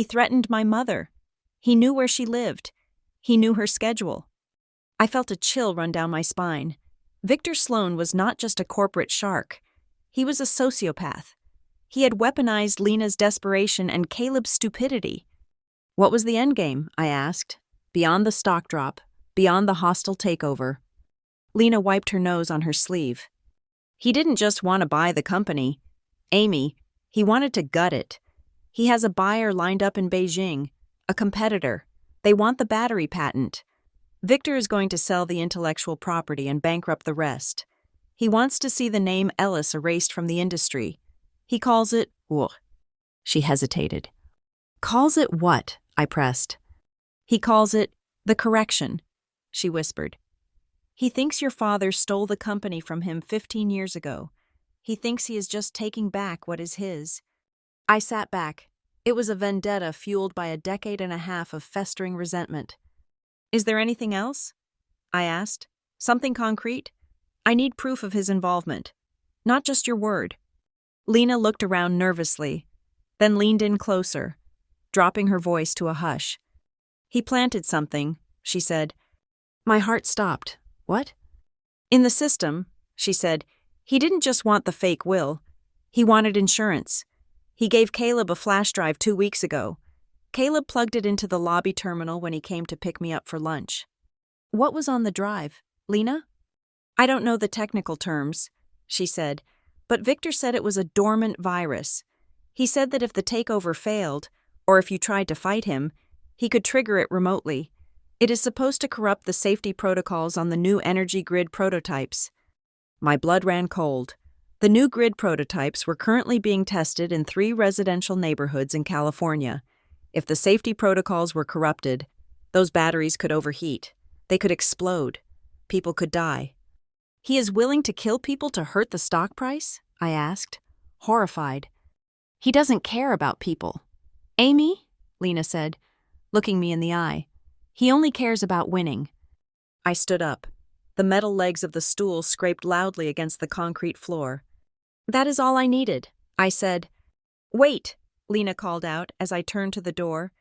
threatened my mother. He knew where she lived. He knew her schedule." I felt a chill run down my spine. Victor Sloan was not just a corporate shark. He was a sociopath. He had weaponized Lena's desperation and Caleb's stupidity. "What was the endgame?" I asked. "Beyond the stock drop, beyond the hostile takeover." Lena wiped her nose on her sleeve. "He didn't just want to buy the company. Amy, he wanted to gut it. He has a buyer lined up in Beijing, a competitor. They want the battery patent. Victor is going to sell the intellectual property and bankrupt the rest. He wants to see the name Ellis erased from the industry. He calls it..." She hesitated. "Calls it what?" I pressed. "He calls it the correction," she whispered. "He thinks your father stole the company from him 15 years ago. He thinks he is just taking back what is his." I sat back. It was a vendetta fueled by a decade and a half of festering resentment. "Is there anything else?" I asked. "Something concrete? I need proof of his involvement. Not just your word." Lena looked around nervously, then leaned in closer, dropping her voice to a hush. "He planted something," she said. My heart stopped. "What?" "In the system," she said. "He didn't just want the fake will. He wanted insurance. He gave Caleb a flash drive 2 weeks ago. Caleb plugged it into the lobby terminal when he came to pick me up for lunch." "What was on the drive, Lena?" "I don't know the technical terms," she said, "but Victor said it was a dormant virus. He said that if the takeover failed, or if you tried to fight him, he could trigger it remotely. It is supposed to corrupt the safety protocols on the new energy grid prototypes." My blood ran cold. The new grid prototypes were currently being tested in 3 residential neighborhoods in California. If the safety protocols were corrupted, those batteries could overheat. They could explode. People could die. "He is willing to kill people to hurt the stock price?" I asked, horrified. "He doesn't care about people." "Amy," Lena said, looking me in the eye, "he only cares about winning." I stood up. The metal legs of the stool scraped loudly against the concrete floor. "That is all I needed," I said. "Wait," Lena called out as I turned to the door.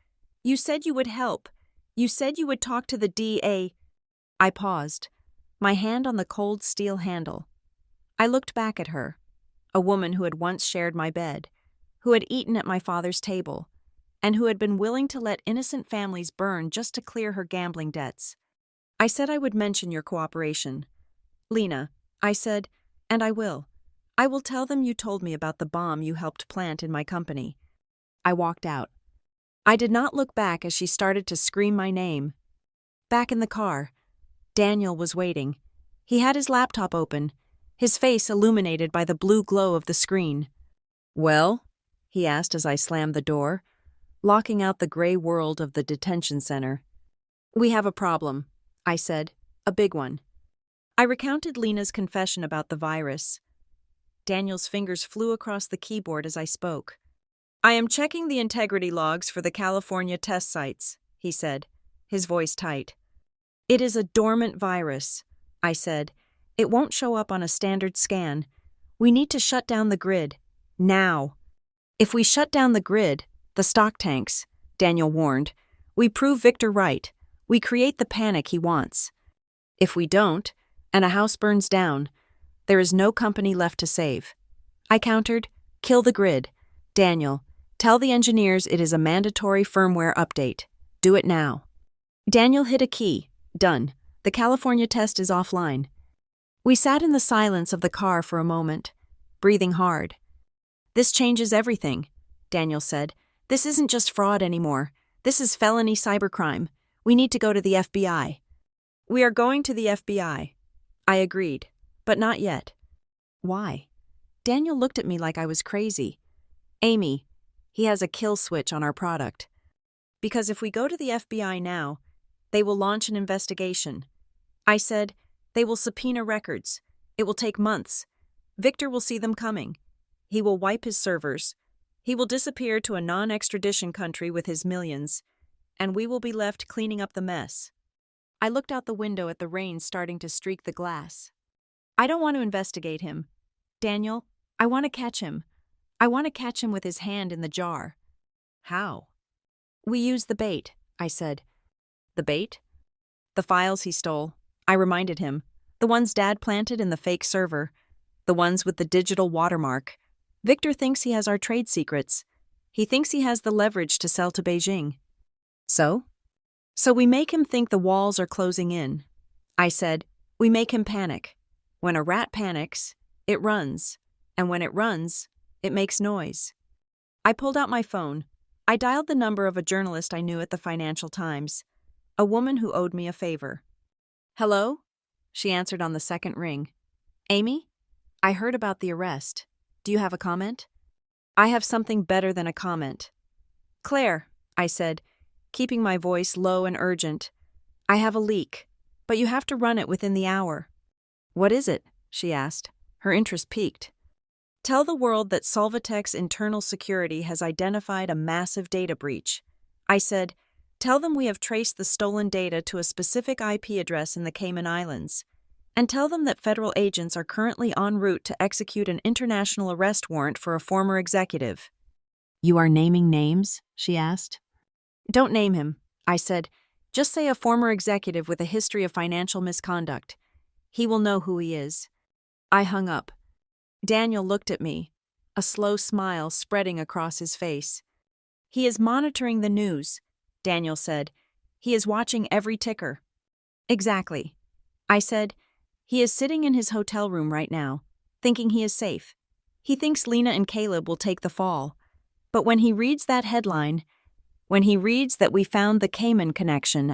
"You said you would help. You said you would talk to the DA." I paused, my hand on the cold steel handle. I looked back at her, a woman who had once shared my bed, who had eaten at my father's table, and who had been willing to let innocent families burn just to clear her gambling debts. I said I would mention your cooperation. "Lena," I said, "and I will. I will tell them you told me about the bomb you helped plant in my company." I walked out. I did not look back as she started to scream my name. Back in the car, Daniel was waiting. He had his laptop open, his face illuminated by the blue glow of the screen. "Well?" he asked as I slammed the door, locking out the gray world of the detention center. "We have a problem," I said, "a big one." I recounted Lena's confession about the virus. Daniel's fingers flew across the keyboard as I spoke. "I am checking the integrity logs for the California test sites," he said, his voice tight. "It is a dormant virus," I said. "It won't show up on a standard scan. We need to shut down the grid. Now." "If we shut down the grid, the stock tanks," Daniel warned, "we prove Victor right. We create the panic he wants. If we don't, and a house burns down, there is no company left to save." I countered, "Kill the grid. Daniel, tell the engineers it is a mandatory firmware update. Do it now." Daniel hit a key. Done. The California test is offline. We sat in the silence of the car for a moment, breathing hard. "This changes everything," Daniel said. "This isn't just fraud anymore. This is felony cybercrime. We need to go to the FBI." "We are going to the FBI." I agreed, but not yet. "Why?" Daniel looked at me like I was crazy. "Amy, he has a kill switch on our product. Because if we go to the FBI now, they will launch an investigation." I said, "They will subpoena records. It will take months. Victor will see them coming. He will wipe his servers. He will disappear to a non-extradition country with his millions, and we will be left cleaning up the mess." I looked out the window at the rain starting to streak the glass. "I don't want to investigate him. Daniel, I want to catch him. I want to catch him with his hand in the jar." "How?" "We use the bait," I said. "The bait?" "The files he stole," I reminded him. "The ones Dad planted in the fake server. The ones with the digital watermark. Victor thinks he has our trade secrets. He thinks he has the leverage to sell to Beijing." "So?" "So we make him think the walls are closing in." I said, "We make him panic. When a rat panics, it runs. And when it runs, it makes noise." I pulled out my phone. I dialed the number of a journalist I knew at the Financial Times, a woman who owed me a favor. "Hello?" She answered on the second ring. "Amy? I heard about the arrest. Do you have a comment?" "I have something better than a comment." "Claire," I said, keeping my voice low and urgent, "I have a leak, but you have to run it within the hour." "What is it?" she asked, her interest piqued. "Tell the world that Solvatech's internal security has identified a massive data breach." I said, "Tell them we have traced the stolen data to a specific IP address in the Cayman Islands. And tell them that federal agents are currently en route to execute an international arrest warrant for a former executive." "You are naming names?" she asked. "Don't name him," I said. "Just say a former executive with a history of financial misconduct. He will know who he is." I hung up. Daniel looked at me, a slow smile spreading across his face. "He is monitoring the news," Daniel said. "He is watching every ticker." "Exactly." I said, "He is sitting in his hotel room right now, thinking he is safe. He thinks Lena and Caleb will take the fall. But when he reads that headline, when he reads that we found the Cayman connection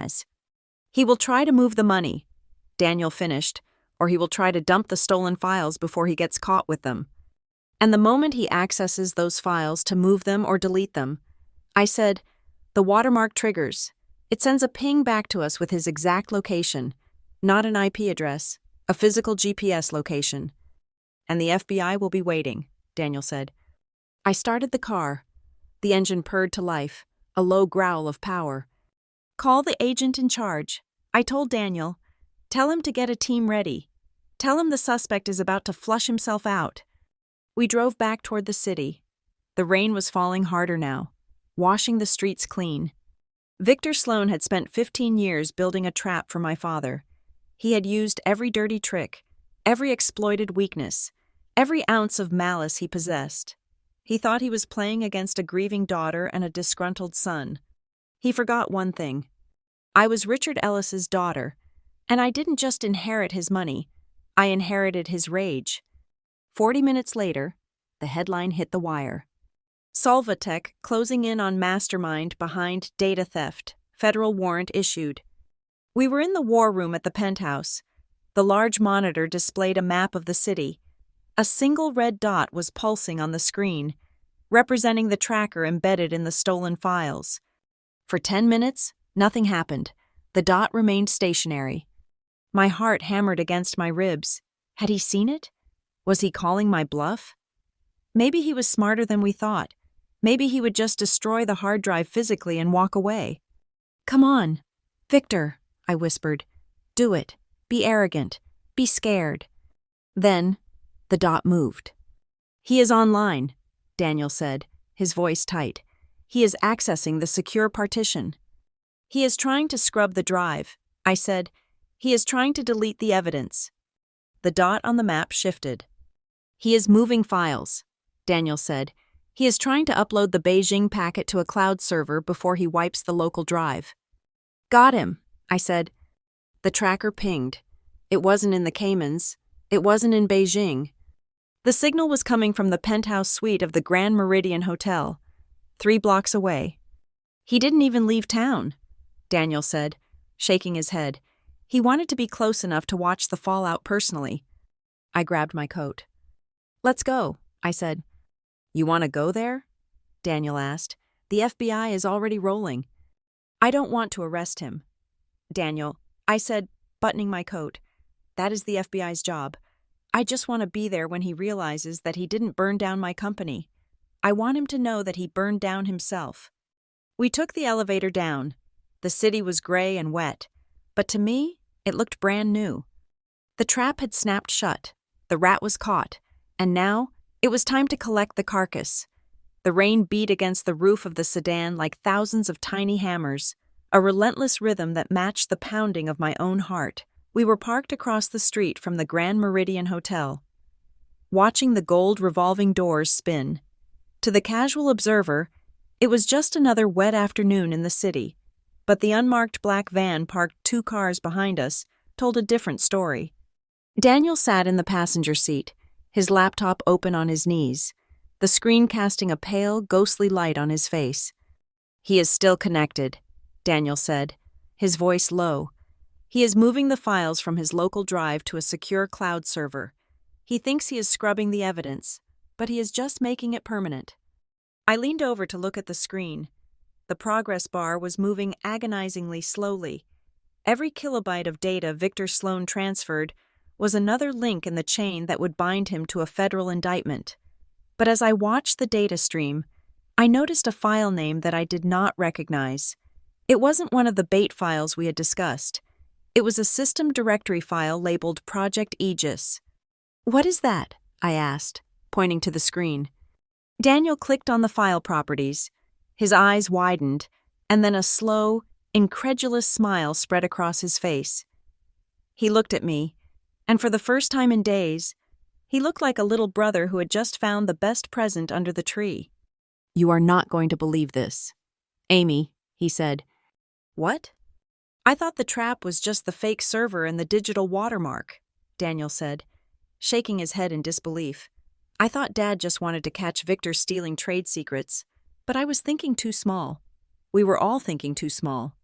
he will try to move the money," Daniel finished, "or he will try to dump the stolen files before he gets caught with them." And the moment he accesses those files to move them or delete them, I said, the watermark triggers. It sends a ping back to us with his exact location, not an IP address, a physical GPS location. And the FBI will be waiting, Daniel said. I started the car. The engine purred to life, a low growl of power. Call the agent in charge. I told Daniel. Tell him to get a team ready. Tell him the suspect is about to flush himself out. We drove back toward the city. The rain was falling harder now, washing the streets clean. Victor Sloan had spent 15 years building a trap for my father. He had used every dirty trick, every exploited weakness, every ounce of malice he possessed. He thought he was playing against a grieving daughter and a disgruntled son. He forgot one thing. I was Richard Ellis's daughter, and I didn't just inherit his money, I inherited his rage. 40 minutes later, the headline hit the wire. Solvatech closing in on mastermind behind data theft, federal warrant issued. We were in the war room at the penthouse. The large monitor displayed a map of the city. A single red dot was pulsing on the screen, representing the tracker embedded in the stolen files. For 10 minutes, nothing happened. The dot remained stationary. My heart hammered against my ribs. Had he seen it? Was he calling my bluff? Maybe he was smarter than we thought. Maybe he would just destroy the hard drive physically and walk away. Come on, Victor, I whispered. Do it. Be arrogant. Be scared. Then, the dot moved. He is online, Daniel said, his voice tight. He is accessing the secure partition. He is trying to scrub the drive, I said. He is trying to delete the evidence. The dot on the map shifted. He is moving files, Daniel said. He is trying to upload the Beijing packet to a cloud server before he wipes the local drive. Got him, I said. The tracker pinged. It wasn't in the Caymans. It wasn't in Beijing. The signal was coming from the penthouse suite of the Grand Meridian Hotel, 3 blocks away. He didn't even leave town, Daniel said, shaking his head. He wanted to be close enough to watch the fallout personally. I grabbed my coat. Let's go, I said. You want to go there? Daniel asked. The FBI is already rolling. I don't want to arrest him. Daniel, I said, buttoning my coat. That is the FBI's job. I just want to be there when he realizes that he didn't burn down my company. I want him to know that he burned down himself. We took the elevator down. The city was gray and wet, but to me, it looked brand new. The trap had snapped shut. The rat was caught, and now it was time to collect the carcass. The rain beat against the roof of the sedan like thousands of tiny hammers, a relentless rhythm that matched the pounding of my own heart. We were parked across the street from the Grand Meridian Hotel, watching the gold revolving doors spin. To the casual observer, it was just another wet afternoon in the city, but the unmarked black van parked 2 cars behind us told a different story. Daniel sat in the passenger seat, his laptop open on his knees, the screen casting a pale, ghostly light on his face. He is still connected, Daniel said, his voice low. He is moving the files from his local drive to a secure cloud server. He thinks he is scrubbing the evidence, but he is just making it permanent. I leaned over to look at the screen. The progress bar was moving agonizingly slowly. Every kilobyte of data Victor Sloan transferred was another link in the chain that would bind him to a federal indictment. But as I watched the data stream, I noticed a file name that I did not recognize. It wasn't one of the bait files we had discussed. It was a system directory file labeled Project Aegis. What is that? I asked, pointing to the screen. Daniel clicked on the file properties. His eyes widened, and then a slow, incredulous smile spread across his face. He looked at me, and for the first time in days, he looked like a little brother who had just found the best present under the tree. You are not going to believe this. Amy, he said. What? I thought the trap was just the fake server and the digital watermark, Daniel said, shaking his head in disbelief. I thought Dad just wanted to catch Victor stealing trade secrets, but I was thinking too small. We were all thinking too small.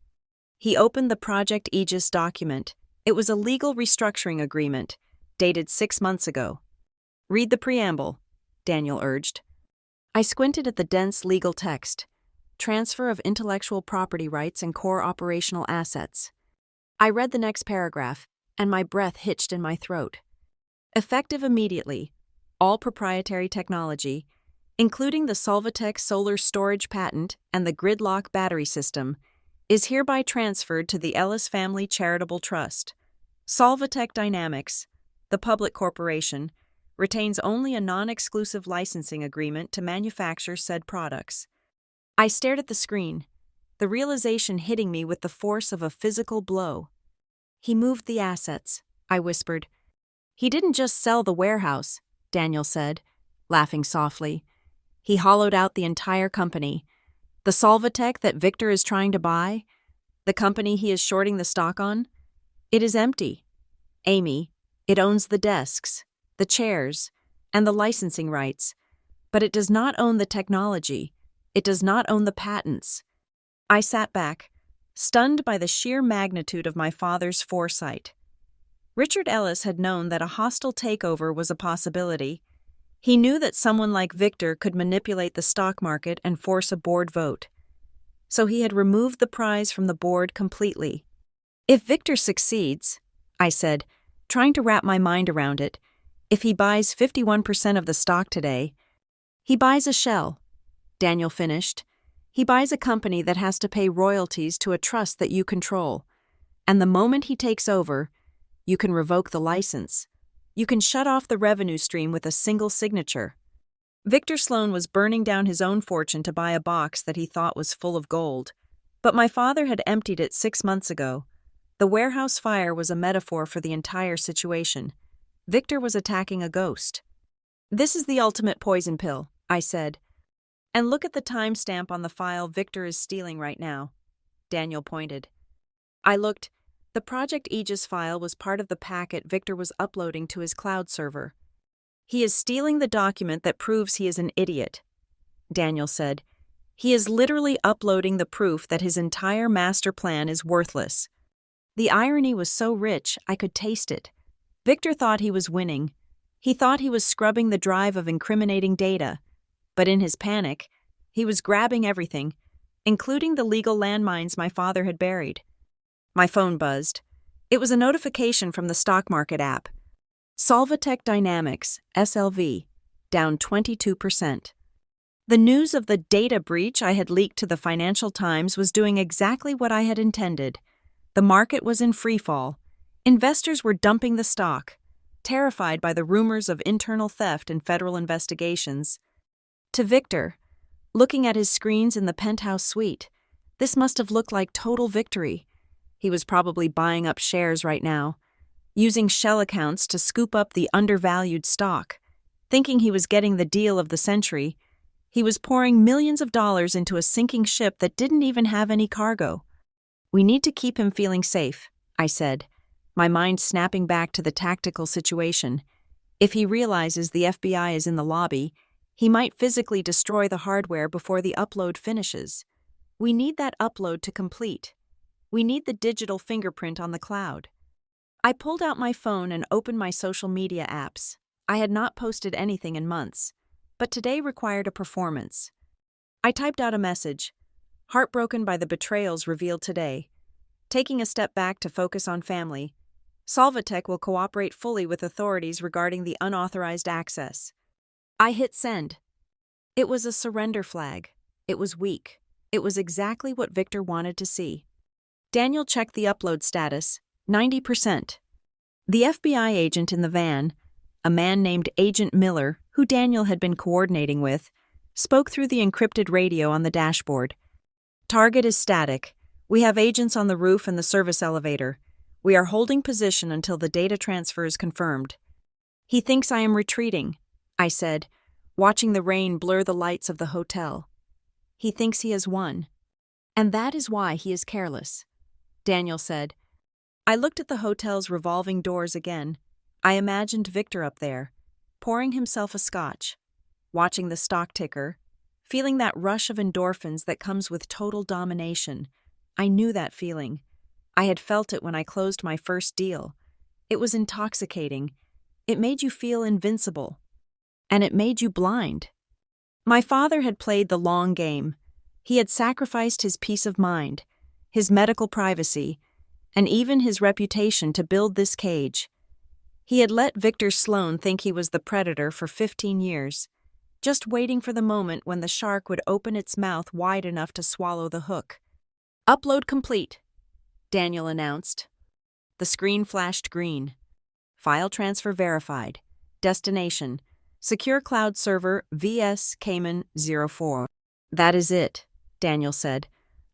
He opened the Project Aegis document. It was a legal restructuring agreement, dated 6 months ago. Read the preamble. Daniel urged. I squinted at the dense legal text. Transfer of intellectual property rights and core operational assets. I read the next paragraph, and my breath hitched in my throat. Effective immediately, all proprietary technology, including the Solvatech solar storage patent and the gridlock battery system, is hereby transferred to the Ellis Family Charitable Trust. Solvatech Dynamics, the public corporation, retains only a non-exclusive licensing agreement to manufacture said products. I stared at the screen, the realization hitting me with the force of a physical blow. He moved the assets, I whispered. He didn't just sell the warehouse, Daniel said, laughing softly. He hollowed out the entire company. The Solvatech that Victor is trying to buy, the company he is shorting the stock on, it is empty. Amy, it owns the desks, the chairs, and the licensing rights, but it does not own the technology. It does not own the patents. I sat back, stunned by the sheer magnitude of my father's foresight. Richard Ellis had known that a hostile takeover was a possibility. He knew that someone like Victor could manipulate the stock market and force a board vote. So he had removed the prize from the board completely. If Victor succeeds, I said, trying to wrap my mind around it, if he buys 51% of the stock today, he buys a shell, Daniel finished. He buys a company that has to pay royalties to a trust that you control. And the moment he takes over, you can revoke the license. You can shut off the revenue stream with a single signature. Victor Sloan was burning down his own fortune to buy a box that he thought was full of gold. But my father had emptied it 6 months ago. The warehouse fire was a metaphor for the entire situation. Victor was attacking a ghost. This is the ultimate poison pill, I said. And look at the timestamp on the file Victor is stealing right now. Daniel pointed. I looked. The Project Aegis file was part of the packet Victor was uploading to his cloud server. He is stealing the document that proves he is an idiot, Daniel said. He is literally uploading the proof that his entire master plan is worthless. The irony was so rich I could taste it. Victor thought he was winning. He thought he was scrubbing the drive of incriminating data. But in his panic, he was grabbing everything, including the legal landmines my father had buried. My phone buzzed. It was a notification from the stock market app. Solvatech Dynamics, SLV, down 22%. The news of the data breach I had leaked to the Financial Times was doing exactly what I had intended. The market was in freefall. Investors were dumping the stock, terrified by the rumors of internal theft and federal investigations. To Victor, looking at his screens in the penthouse suite, this must have looked like total victory. He was probably buying up shares right now, using shell accounts to scoop up the undervalued stock. Thinking he was getting the deal of the century, he was pouring millions of dollars into a sinking ship that didn't even have any cargo. We need to keep him feeling safe, I said, my mind snapping back to the tactical situation. If he realizes the FBI is in the lobby, he might physically destroy the hardware before the upload finishes. We need that upload to complete. We need the digital fingerprint on the cloud. I pulled out my phone and opened my social media apps. I had not posted anything in months, but today required a performance. I typed out a message, heartbroken by the betrayals revealed today. Taking a step back to focus on family, Solvatech will cooperate fully with authorities regarding the unauthorized access. I hit send. It was a surrender flag. It was weak. It was exactly what Victor wanted to see. Daniel checked the upload status, 90%. The FBI agent in the van, a man named Agent Miller, who Daniel had been coordinating with, spoke through the encrypted radio on the dashboard. Target is static. We have agents on the roof and the service elevator. We are holding position until the data transfer is confirmed. He thinks I am retreating, I said, watching the rain blur the lights of the hotel. He thinks he has won. And that is why he is careless, Daniel said. I looked at the hotel's revolving doors again. I imagined Victor up there, pouring himself a scotch, watching the stock ticker, feeling that rush of endorphins that comes with total domination. I knew that feeling. I had felt it when I closed my first deal. It was intoxicating. It made you feel invincible. and it made you blind. My father had played the long game. He had sacrificed his peace of mind, his medical privacy, and even his reputation to build this cage. He had let Victor Sloan think he was the predator for 15 years, just waiting for the moment when the shark would open its mouth wide enough to swallow the hook. "Upload complete," Daniel announced. The screen flashed green. "File transfer verified. Destination: Secure Cloud Server VS Cayman 04. "That is it," Daniel said,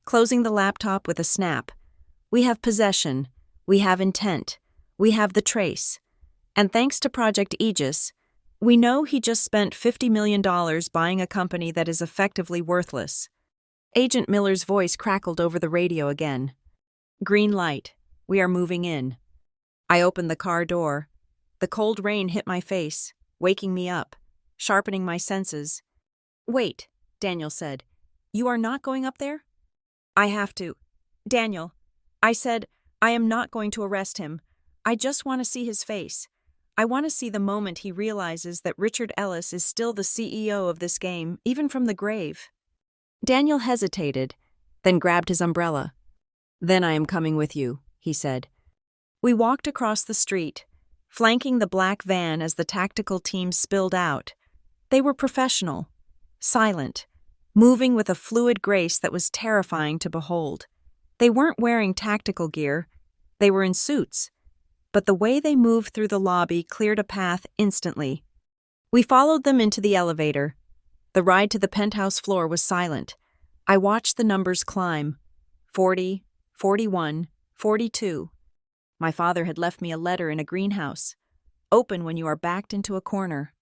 closing the laptop with a snap. "We have possession. We have intent. We have the trace. And thanks to Project Aegis, we know he just spent $50 million buying a company that is effectively worthless." Agent Miller's voice crackled over the radio again. "Green light. We are moving in." I opened the car door. The cold rain hit my face, waking me up, sharpening my senses. "Wait," Daniel said. "You are not going up there?" "I have to. Daniel," I said, "I am not going to arrest him. I just want to see his face. I want to see the moment he realizes that Richard Ellis is still the CEO of this game, even from the grave." Daniel hesitated, then grabbed his umbrella. "Then I am coming with you," he said. We walked across the street, flanking the black van as the tactical team spilled out. They were professional, silent, moving with a fluid grace that was terrifying to behold. They weren't wearing tactical gear. They were in suits. But the way they moved through the lobby cleared a path instantly. We followed them into the elevator. The ride to the penthouse floor was silent. I watched the numbers climb. 40, 41, 42. My father had left me a letter in a greenhouse. "Open when you are backed into a corner."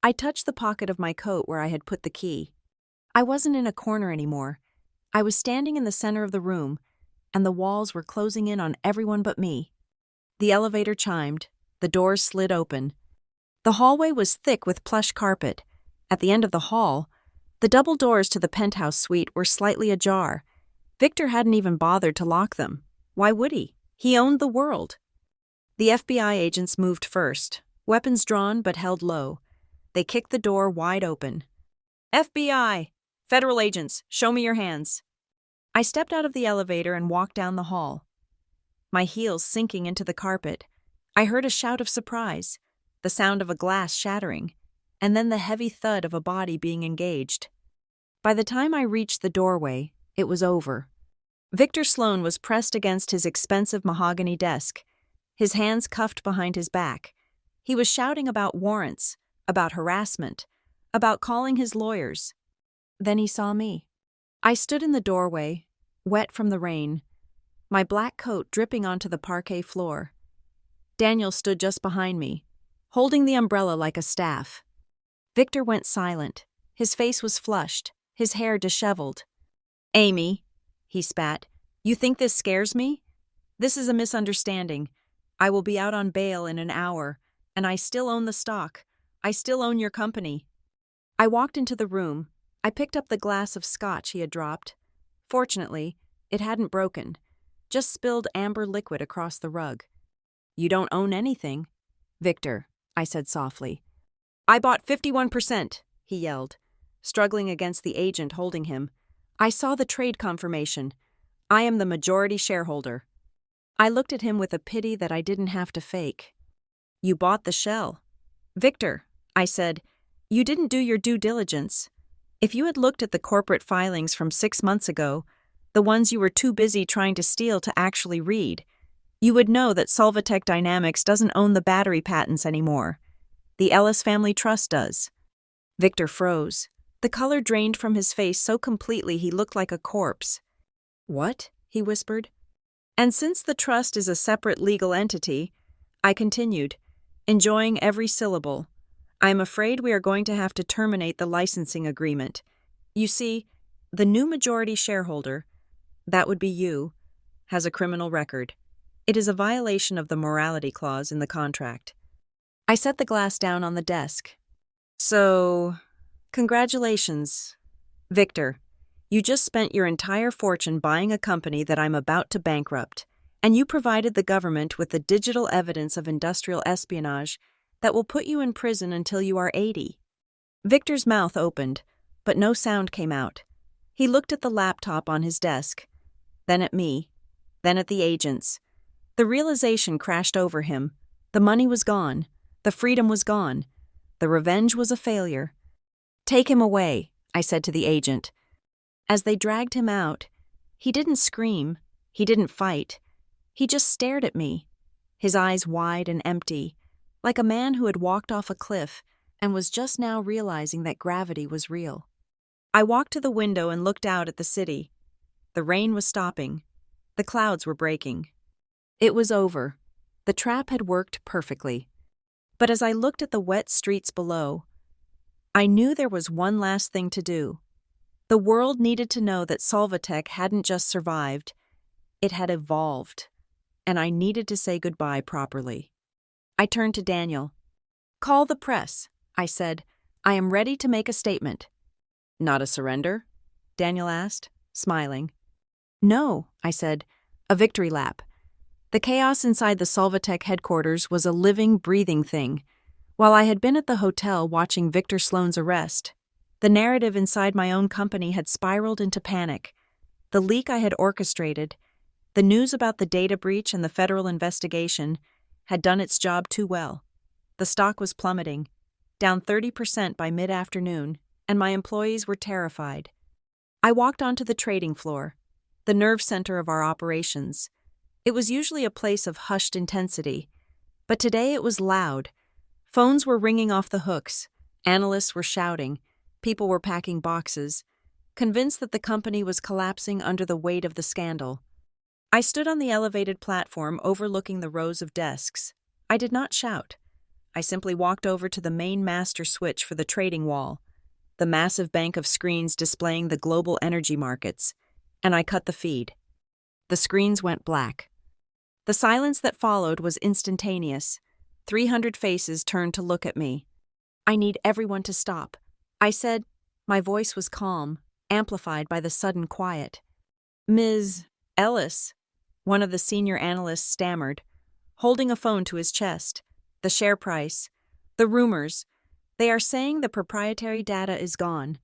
I touched the pocket of my coat where I had put the key. I wasn't in a corner anymore. I was standing in the center of the room, and the walls were closing in on everyone but me. The elevator chimed. The doors slid open. The hallway was thick with plush carpet. At the end of the hall, the double doors to the penthouse suite were slightly ajar. Victor hadn't even bothered to lock them. Why would he? He owned the world. The FBI agents moved first, weapons drawn but held low. They kicked the door wide open. "FBI! Federal agents, show me your hands." I stepped out of the elevator and walked down the hall. My heels sinking into the carpet, I heard a shout of surprise, the sound of a glass shattering, and then the heavy thud of a body being engaged. By the time I reached the doorway, it was over. Victor Sloan was pressed against his expensive mahogany desk, his hands cuffed behind his back. He was shouting about warrants, about harassment, about calling his lawyers. Then he saw me. I stood in the doorway, wet from the rain, my black coat dripping onto the parquet floor. Daniel stood just behind me, holding the umbrella like a staff. Victor went silent. His face was flushed, his hair disheveled. "Amy," he spat, "you think this scares me? This is a misunderstanding. I will be out on bail in an hour, and I still own the stock. I still own your company." I walked into the room. I picked up the glass of scotch he had dropped. Fortunately, it hadn't broken, just spilled amber liquid across the rug. "You don't own anything." "Victor," I said softly. "I bought 51%, he yelled, struggling against the agent holding him. "I saw the trade confirmation. I am the majority shareholder." I looked at him with a pity that I didn't have to fake. "You bought the shell." "Victor," I said, "you didn't do your due diligence. If you had looked at the corporate filings from 6 months ago, the ones you were too busy trying to steal to actually read, you would know that Solvatech Dynamics doesn't own the battery patents anymore. The Ellis Family Trust does." Victor froze. The color drained from his face so completely he looked like a corpse. "What?" he whispered. "And since the trust is a separate legal entity," I continued, enjoying every syllable, "I am afraid we are going to have to terminate the licensing agreement. You see, the new majority shareholder, that would be you, has a criminal record. It is a violation of the morality clause in the contract." I set the glass down on the desk. "So, congratulations, Victor. You just spent your entire fortune buying a company that I'm about to bankrupt, and you provided the government with the digital evidence of industrial espionage that will put you in prison until you are 80. Victor's mouth opened, but no sound came out. He looked at the laptop on his desk, then at me, then at the agents. The realization crashed over him. The money was gone. The freedom was gone. The revenge was a failure. "Take him away," I said to the agent. As they dragged him out, he didn't scream. He didn't fight. He just stared at me, his eyes wide and empty, like a man who had walked off a cliff and was just now realizing that gravity was real. I walked to the window and looked out at the city. The rain was stopping. The clouds were breaking. It was over. The trap had worked perfectly. But as I looked at the wet streets below, I knew there was one last thing to do. The world needed to know that Solvatech hadn't just survived, it had evolved, and I needed to say goodbye properly. I turned to Daniel. "Call the press," I said. "I am ready to make a statement." "Not a surrender?" Daniel asked, smiling. "No," I said, "a victory lap." The chaos inside the Solvatech headquarters was a living, breathing thing. While I had been at the hotel watching Victor Sloan's arrest, the narrative inside my own company had spiraled into panic. The leak I had orchestrated, the news about the data breach and the federal investigation, had done its job too well. The stock was plummeting, down 30% by mid-afternoon, and my employees were terrified. I walked onto the trading floor, the nerve center of our operations. It was usually a place of hushed intensity, but today it was loud. Phones were ringing off the hooks, analysts were shouting, people were packing boxes, convinced that the company was collapsing under the weight of the scandal. I stood on the elevated platform overlooking the rows of desks. I did not shout. I simply walked over to the main master switch for the trading wall, the massive bank of screens displaying the global energy markets, and I cut the feed. The screens went black. The silence that followed was instantaneous. 300 faces turned to look at me. "I need everyone to stop," I said. My voice was calm, amplified by the sudden quiet. "Ms. Ellis," one of the senior analysts stammered, holding a phone to his chest. "The share price. The rumors. They are saying the proprietary data is gone.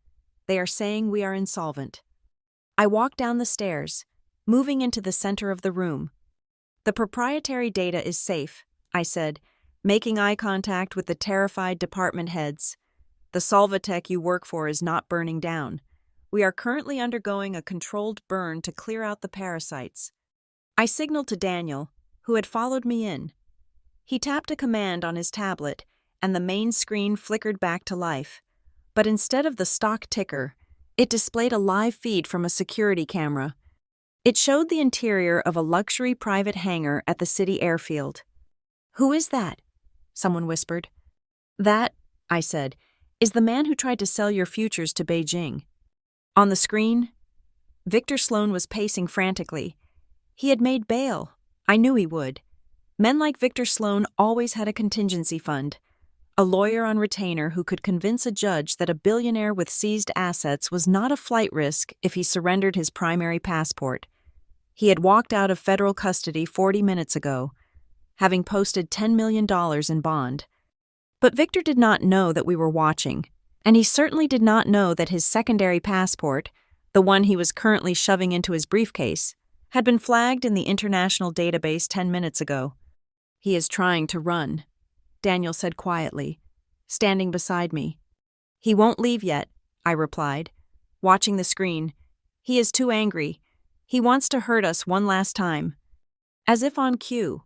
They are saying we are insolvent." I walked down the stairs, moving into the center of the room. "The proprietary data is safe," I said, making eye contact with the terrified department heads. "The Solvatech you work for is not burning down. We are currently undergoing a controlled burn to clear out the parasites." I signaled to Daniel, who had followed me in. He tapped a command on his tablet, and the main screen flickered back to life. But instead of the stock ticker, it displayed a live feed from a security camera. It showed the interior of a luxury private hangar at the city airfield. "Who is that?" someone whispered. "That," I said, "is the man who tried to sell your futures to Beijing." On the screen, Victor Sloan was pacing frantically. He had made bail. I knew he would. Men like Victor Sloan always had a contingency fund, a lawyer on retainer who could convince a judge that a billionaire with seized assets was not a flight risk if he surrendered his primary passport. He had walked out of federal custody 40 minutes ago, having posted $10 million in bond. But Victor did not know that we were watching, and he certainly did not know that his secondary passport, the one he was currently shoving into his briefcase, had been flagged in the international database 10 minutes ago. "He is trying to run," Daniel said quietly, standing beside me. "He won't leave yet," I replied, watching the screen. "He is too angry. He wants to hurt us one last time." As if on cue,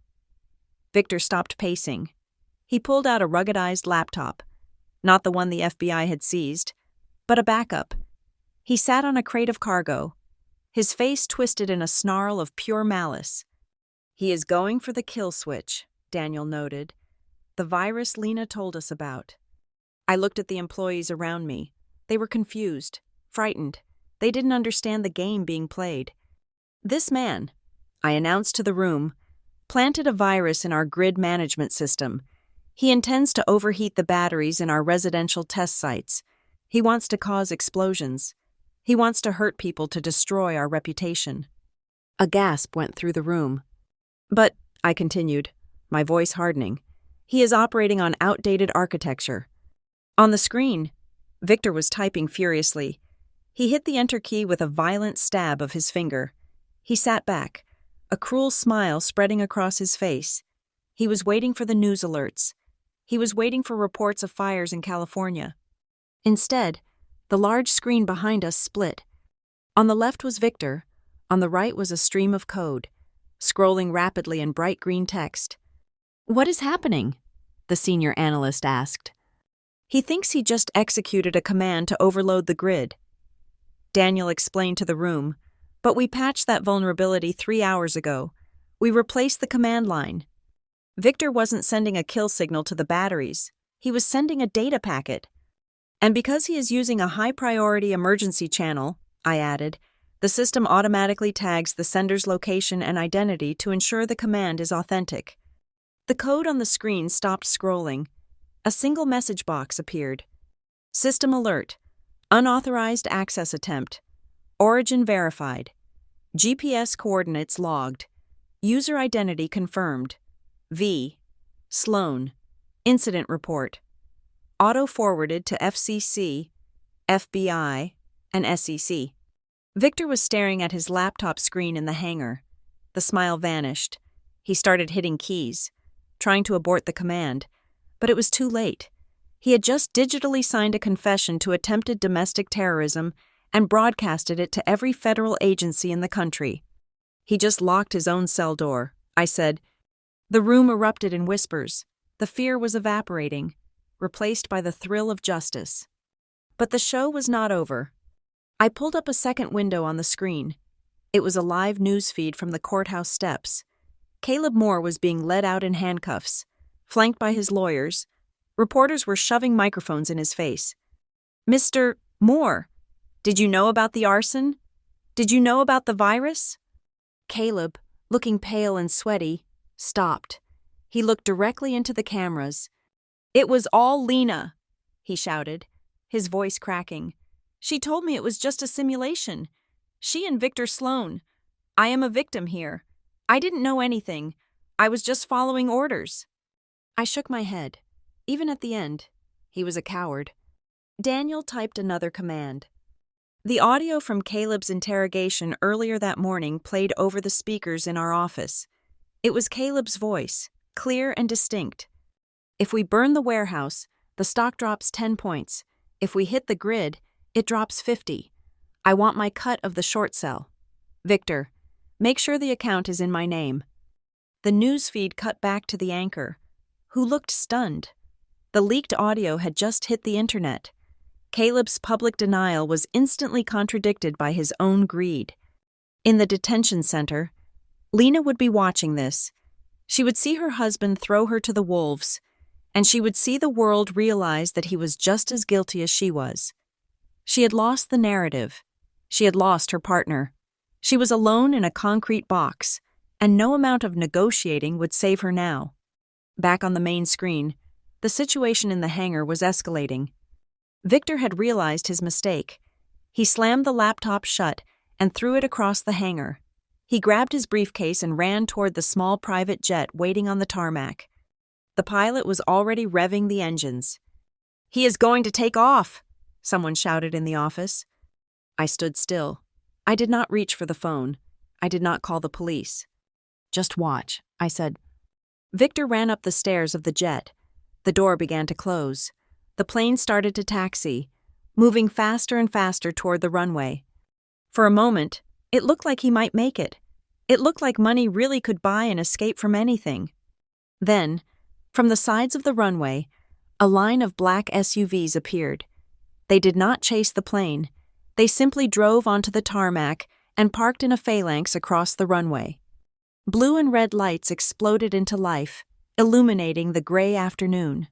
Victor stopped pacing. He pulled out a ruggedized laptop, not the one the FBI had seized, but a backup. He sat on a crate of cargo, his face twisted in a snarl of pure malice. "He is going for the kill switch," Daniel noted. "The virus Lena told us about." I looked at the employees around me. They were confused, frightened. They didn't understand the game being played. "This man," I announced to the room, "planted a virus in our grid management system. He intends to overheat the batteries in our residential test sites. He wants to cause explosions. He wants to hurt people to destroy our reputation." A gasp went through the room. "But," I continued, my voice hardening, "he is operating on outdated architecture." On the screen, Victor was typing furiously. He hit the enter key with a violent stab of his finger. He sat back, a cruel smile spreading across his face. He was waiting for the news alerts. He was waiting for reports of fires in California. Instead, the large screen behind us split. On the left was Victor. On the right was a stream of code, scrolling rapidly in bright green text. "What is happening?" the senior analyst asked. "He thinks he just executed a command to overload the grid," Daniel explained to the room. "But we patched that vulnerability 3 hours ago. We replaced the command line." Victor wasn't sending a kill signal to the batteries. He was sending a data packet. "And because he is using a high-priority emergency channel," I added, "the system automatically tags the sender's location and identity to ensure the command is authentic." The code on the screen stopped scrolling. A single message box appeared. "System alert. Unauthorized access attempt. Origin verified. GPS coordinates logged. User identity confirmed. V. Sloan. Incident report. Auto-forwarded to FCC, FBI, and SEC." Victor was staring at his laptop screen in the hangar. The smile vanished. He started hitting keys, trying to abort the command, but it was too late. He had just digitally signed a confession to attempted domestic terrorism and broadcasted it to every federal agency in the country. He just locked his own cell door, I said. The room erupted in whispers. The fear was evaporating, replaced by the thrill of justice. But the show was not over. I pulled up a second window on the screen. It was a live news feed from the courthouse steps. Caleb Moore was being led out in handcuffs, flanked by his lawyers. Reporters were shoving microphones in his face. "Mr. Moore, did you know about the arson? Did you know about the virus?" Caleb, looking pale and sweaty, stopped. He looked directly into the cameras. "It was all Lena," he shouted, his voice cracking. "She told me it was just a simulation. She and Victor Sloan. I am a victim here. I didn't know anything. I was just following orders." I shook my head. Even at the end, he was a coward. Daniel typed another command. The audio from Caleb's interrogation earlier that morning played over the speakers in our office. It was Caleb's voice, clear and distinct. "If we burn the warehouse, the stock drops 10 points. If we hit the grid, it drops 50. I want my cut of the short sell. Victor, make sure the account is in my name." The news feed cut back to the anchor, who looked stunned. The leaked audio had just hit the internet. Caleb's public denial was instantly contradicted by his own greed. In the detention center, Lena would be watching this. She would see her husband throw her to the wolves, and she would see the world realize that he was just as guilty as she was. She had lost the narrative. She had lost her partner. She was alone in a concrete box, and no amount of negotiating would save her now. Back on the main screen, the situation in the hangar was escalating. Victor had realized his mistake. He slammed the laptop shut and threw it across the hangar. He grabbed his briefcase and ran toward the small private jet waiting on the tarmac. The pilot was already revving the engines. "He is going to take off," someone shouted in the office. I stood still. I did not reach for the phone. I did not call the police. "Just watch," I said. Victor ran up the stairs of the jet. The door began to close. The plane started to taxi, moving faster and faster toward the runway. For a moment, it looked like he might make it. It looked like money really could buy an escape from anything. Then, from the sides of the runway, a line of black SUVs appeared. They did not chase the plane. They simply drove onto the tarmac and parked in a phalanx across the runway. Blue and red lights exploded into life, illuminating the gray afternoon.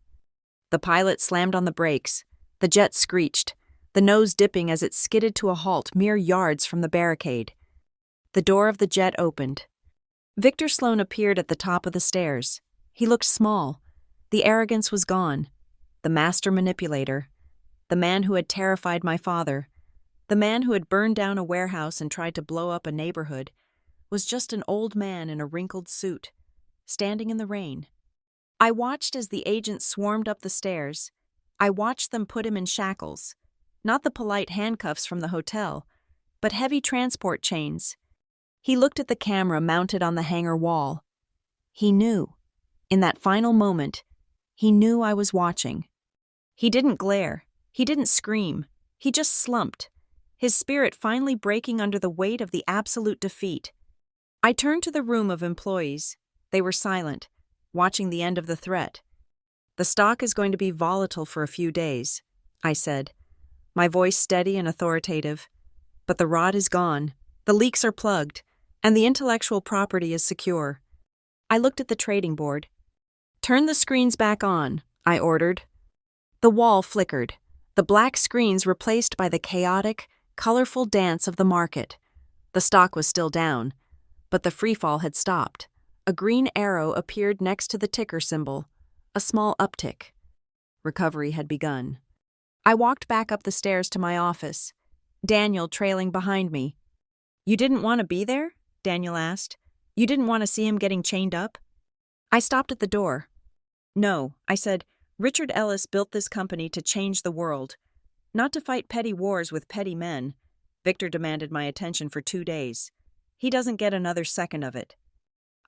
The pilot slammed on the brakes. The jet screeched, the nose dipping as it skidded to a halt mere yards from the barricade. The door of the jet opened. Victor Sloan appeared at the top of the stairs. He looked small. The arrogance was gone. The master manipulator. The man who had terrified my father. The man who had burned down a warehouse and tried to blow up a neighborhood was just an old man in a wrinkled suit, standing in the rain. I watched as the agents swarmed up the stairs. I watched them put him in shackles. Not the polite handcuffs from the hotel, but heavy transport chains. He looked at the camera mounted on the hangar wall. He knew. In that final moment, he knew I was watching. He didn't glare. He didn't scream. He just slumped, his spirit finally breaking under the weight of the absolute defeat. I turned to the room of employees. They were silent, watching the end of the threat. "The stock is going to be volatile for a few days," I said, my voice steady and authoritative. "But the rot is gone, the leaks are plugged, and the intellectual property is secure." I looked at the trading board. "Turn the screens back on," I ordered. The wall flickered, the black screens replaced by the chaotic, colorful dance of the market. The stock was still down, but the freefall had stopped. A green arrow appeared next to the ticker symbol, a small uptick. Recovery had begun. I walked back up the stairs to my office, Daniel trailing behind me. "You didn't want to be there?" Daniel asked. "You didn't want to see him getting chained up?" I stopped at the door. "No," I said. "Richard Ellis built this company to change the world, not to fight petty wars with petty men." Victor demanded my attention for 2 days. He doesn't get another second of it.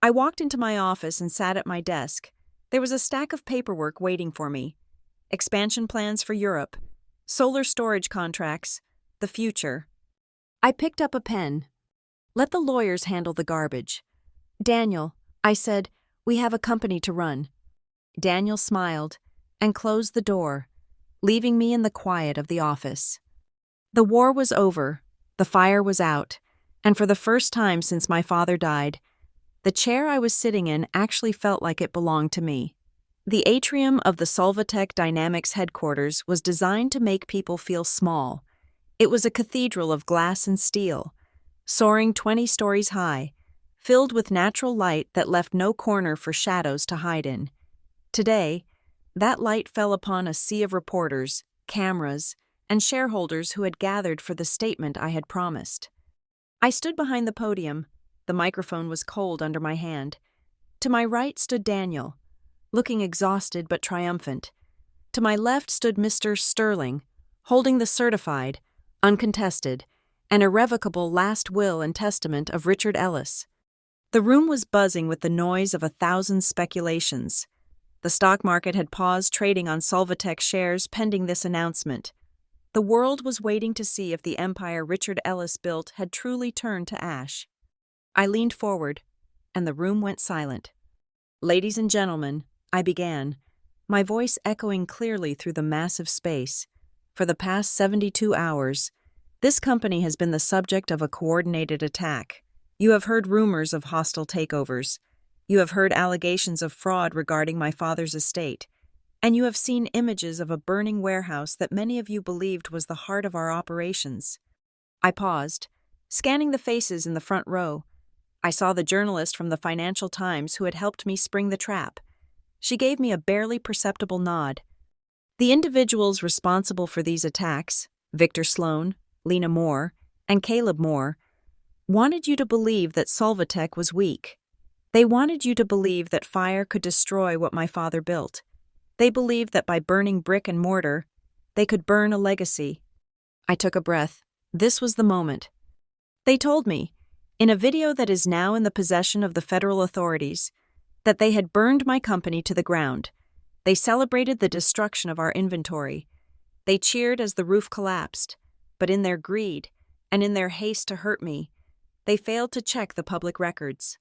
I walked into my office and sat at my desk. There was a stack of paperwork waiting for me. Expansion plans for Europe, solar storage contracts, the future. I picked up a pen. "Let the lawyers handle the garbage." "Daniel," I said, "we have a company to run." Daniel smiled and closed the door, leaving me in the quiet of the office. The war was over, the fire was out, and for the first time since my father died, the chair I was sitting in actually felt like it belonged to me. The atrium of the Solvatech Dynamics headquarters was designed to make people feel small. It was a cathedral of glass and steel, soaring 20 stories high, filled with natural light that left no corner for shadows to hide in. Today, that light fell upon a sea of reporters, cameras, and shareholders who had gathered for the statement I had promised. I stood behind the podium. The microphone was cold under my hand. To my right stood Daniel, looking exhausted but triumphant. To my left stood Mr. Sterling, holding the certified, uncontested, and irrevocable last will and testament of Richard Ellis. The room was buzzing with the noise of 1,000 speculations. The stock market had paused trading on Solvatech shares pending this announcement. The world was waiting to see if the empire Richard Ellis built had truly turned to ash. I leaned forward, and the room went silent. "Ladies and gentlemen," I began, my voice echoing clearly through the massive space. "For the past 72 hours, this company has been the subject of a coordinated attack. You have heard rumors of hostile takeovers. You have heard allegations of fraud regarding my father's estate. And you have seen images of a burning warehouse that many of you believed was the heart of our operations." I paused, scanning the faces in the front row. I saw the journalist from the Financial Times who had helped me spring the trap. She gave me a barely perceptible nod. "The individuals responsible for these attacks, Victor Sloan, Lena Moore, and Caleb Moore, wanted you to believe that Solvatech was weak. They wanted you to believe that fire could destroy what my father built. They believed that by burning brick and mortar, they could burn a legacy." I took a breath. This was the moment. They told me, in a video that is now in the possession of the federal authorities, that they had burned my company to the ground. They celebrated the destruction of our inventory. They cheered as the roof collapsed, but in their greed and in their haste to hurt me, they failed to check the public records.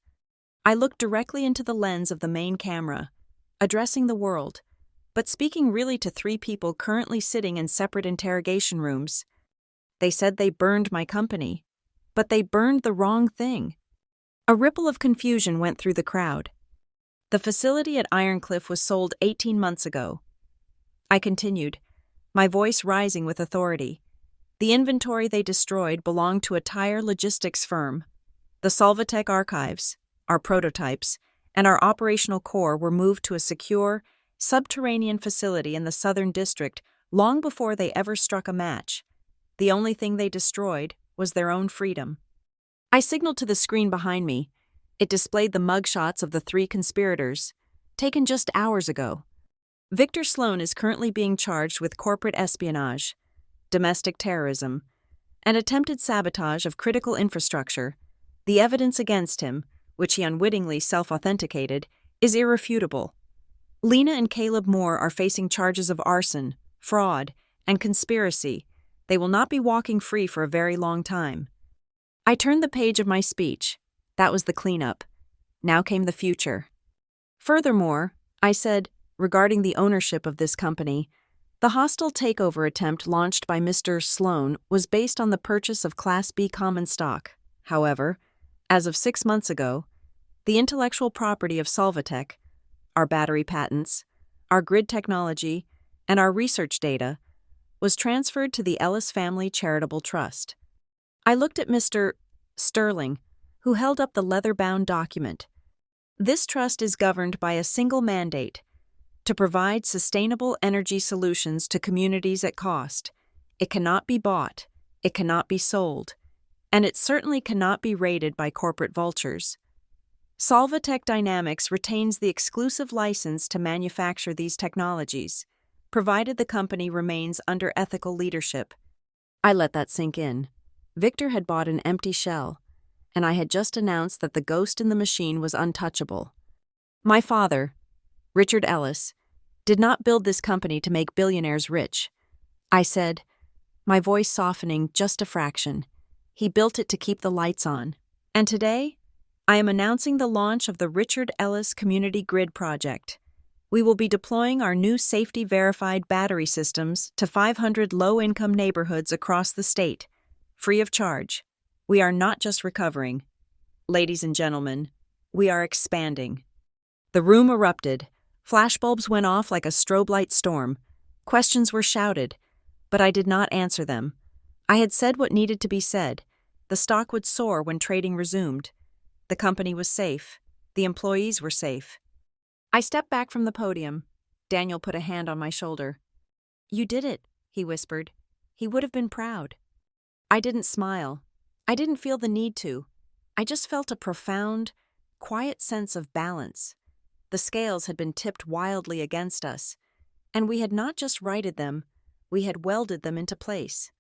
I looked directly into the lens of the main camera, addressing the world, but speaking really to 3 people currently sitting in separate interrogation rooms. They said they burned my company, but they burned the wrong thing. A ripple of confusion went through the crowd. "The facility at Ironcliff was sold 18 months ago." I continued, my voice rising with authority. "The inventory they destroyed belonged to a tire logistics firm. The Solvatech archives, our prototypes, and our operational core were moved to a secure, subterranean facility in the Southern District long before they ever struck a match. The only thing they destroyed was their own freedom." I signaled to the screen behind me. It displayed the mugshots of the 3 conspirators, taken just hours ago. Victor Sloan is currently being charged with corporate espionage, domestic terrorism, and attempted sabotage of critical infrastructure. The evidence against him, which he unwittingly self-authenticated, is irrefutable. Lena and Caleb Moore are facing charges of arson, fraud, and conspiracy. They will not be walking free for a very long time. I turned the page of my speech. That was the cleanup. Now came the future. Furthermore, I said, regarding the ownership of this company, the hostile takeover attempt launched by Mr. Sloan was based on the purchase of Class B common stock. However, as of 6 months ago, the intellectual property of Solvatech, our battery patents, our grid technology, and our research data, was transferred to the Ellis Family Charitable Trust. I looked at Mr. Sterling, who held up the leather-bound document. This trust is governed by a single mandate: to provide sustainable energy solutions to communities at cost. It cannot be bought, it cannot be sold, and it certainly cannot be raided by corporate vultures. Solvatech Dynamics retains the exclusive license to manufacture these technologies, provided the company remains under ethical leadership. I let that sink in. Victor had bought an empty shell, and I had just announced that the ghost in the machine was untouchable. My father, Richard Ellis, did not build this company to make billionaires rich. I said, my voice softening just a fraction. He built it to keep the lights on. And today, I am announcing the launch of the Richard Ellis Community Grid Project. We will be deploying our new safety-verified battery systems to 500 low-income neighborhoods across the state, free of charge. We are not just recovering. Ladies and gentlemen, we are expanding. The room erupted. Flashbulbs went off like a strobe light storm. Questions were shouted, but I did not answer them. I had said what needed to be said. The stock would soar when trading resumed. The company was safe. The employees were safe. I stepped back from the podium. Daniel put a hand on my shoulder. You did it, he whispered. He would have been proud. I didn't smile. I didn't feel the need to. I just felt a profound, quiet sense of balance. The scales had been tipped wildly against us, and we had not just righted them, we had welded them into place.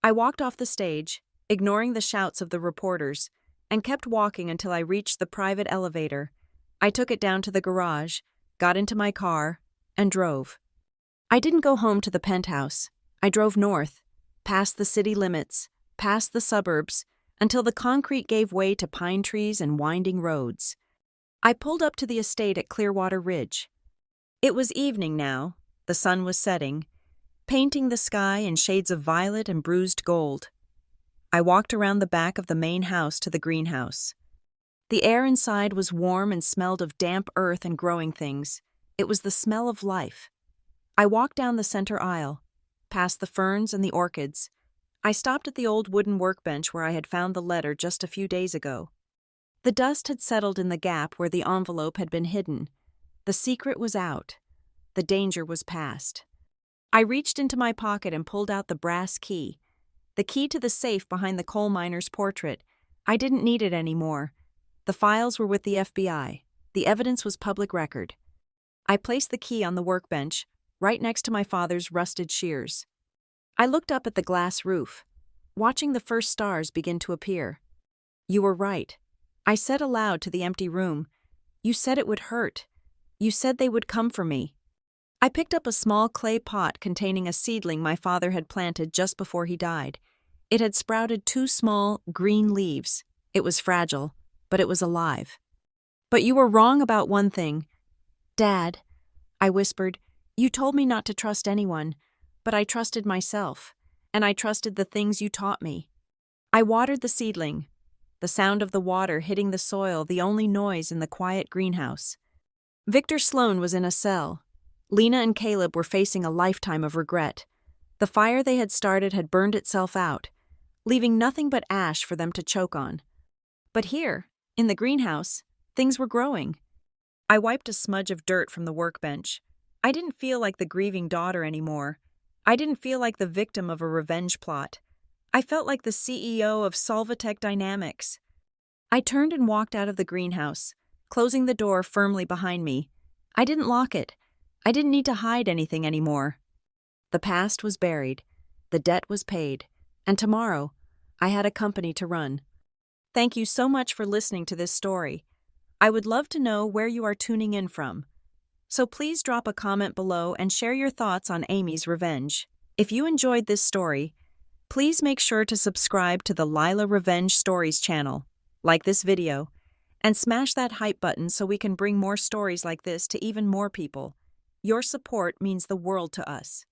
I walked off the stage, ignoring the shouts of the reporters, and kept walking until I reached the private elevator. I took it down to the garage, got into my car, and drove. I didn't go home to the penthouse. I drove north, past the city limits, past the suburbs, until the concrete gave way to pine trees and winding roads. I pulled up to the estate at Clearwater Ridge. It was evening now. The sun was setting, painting the sky in shades of violet and bruised gold. I walked around the back of the main house to the greenhouse. The air inside was warm and smelled of damp earth and growing things. It was the smell of life. I walked down the center aisle, past the ferns and the orchids. I stopped at the old wooden workbench where I had found the letter just a few days ago. The dust had settled in the gap where the envelope had been hidden. The secret was out. The danger was past. I reached into my pocket and pulled out the brass key, the key to the safe behind the coal miner's portrait. I didn't need it anymore. The files were with the FBI. The evidence was public record. I placed the key on the workbench, right next to my father's rusted shears. I looked up at the glass roof, watching the first stars begin to appear. You were right. I said aloud to the empty room. You said it would hurt. You said they would come for me. I picked up a small clay pot containing a seedling my father had planted just before he died. It had sprouted 2 small, green leaves. It was fragile, but it was alive. But you were wrong about one thing. Dad, I whispered, you told me not to trust anyone, but I trusted myself, and I trusted the things you taught me. I watered the seedling, the sound of the water hitting the soil the only noise in the quiet greenhouse. Victor Sloan was in a cell. Lena and Caleb were facing a lifetime of regret. The fire they had started had burned itself out, leaving nothing but ash for them to choke on. But here, in the greenhouse, things were growing. I wiped a smudge of dirt from the workbench. I didn't feel like the grieving daughter anymore. I didn't feel like the victim of a revenge plot. I felt like the CEO of Solvatech Dynamics. I turned and walked out of the greenhouse, closing the door firmly behind me. I didn't lock it. I didn't need to hide anything anymore. The past was buried, the debt was paid, and tomorrow, I had a company to run. Thank you so much for listening to this story. I would love to know where you are tuning in from. So please drop a comment below and share your thoughts on Amy's revenge. If you enjoyed this story, please make sure to subscribe to the Lila Revenge Stories channel, like this video, and smash that hype button so we can bring more stories like this to even more people. Your support means the world to us.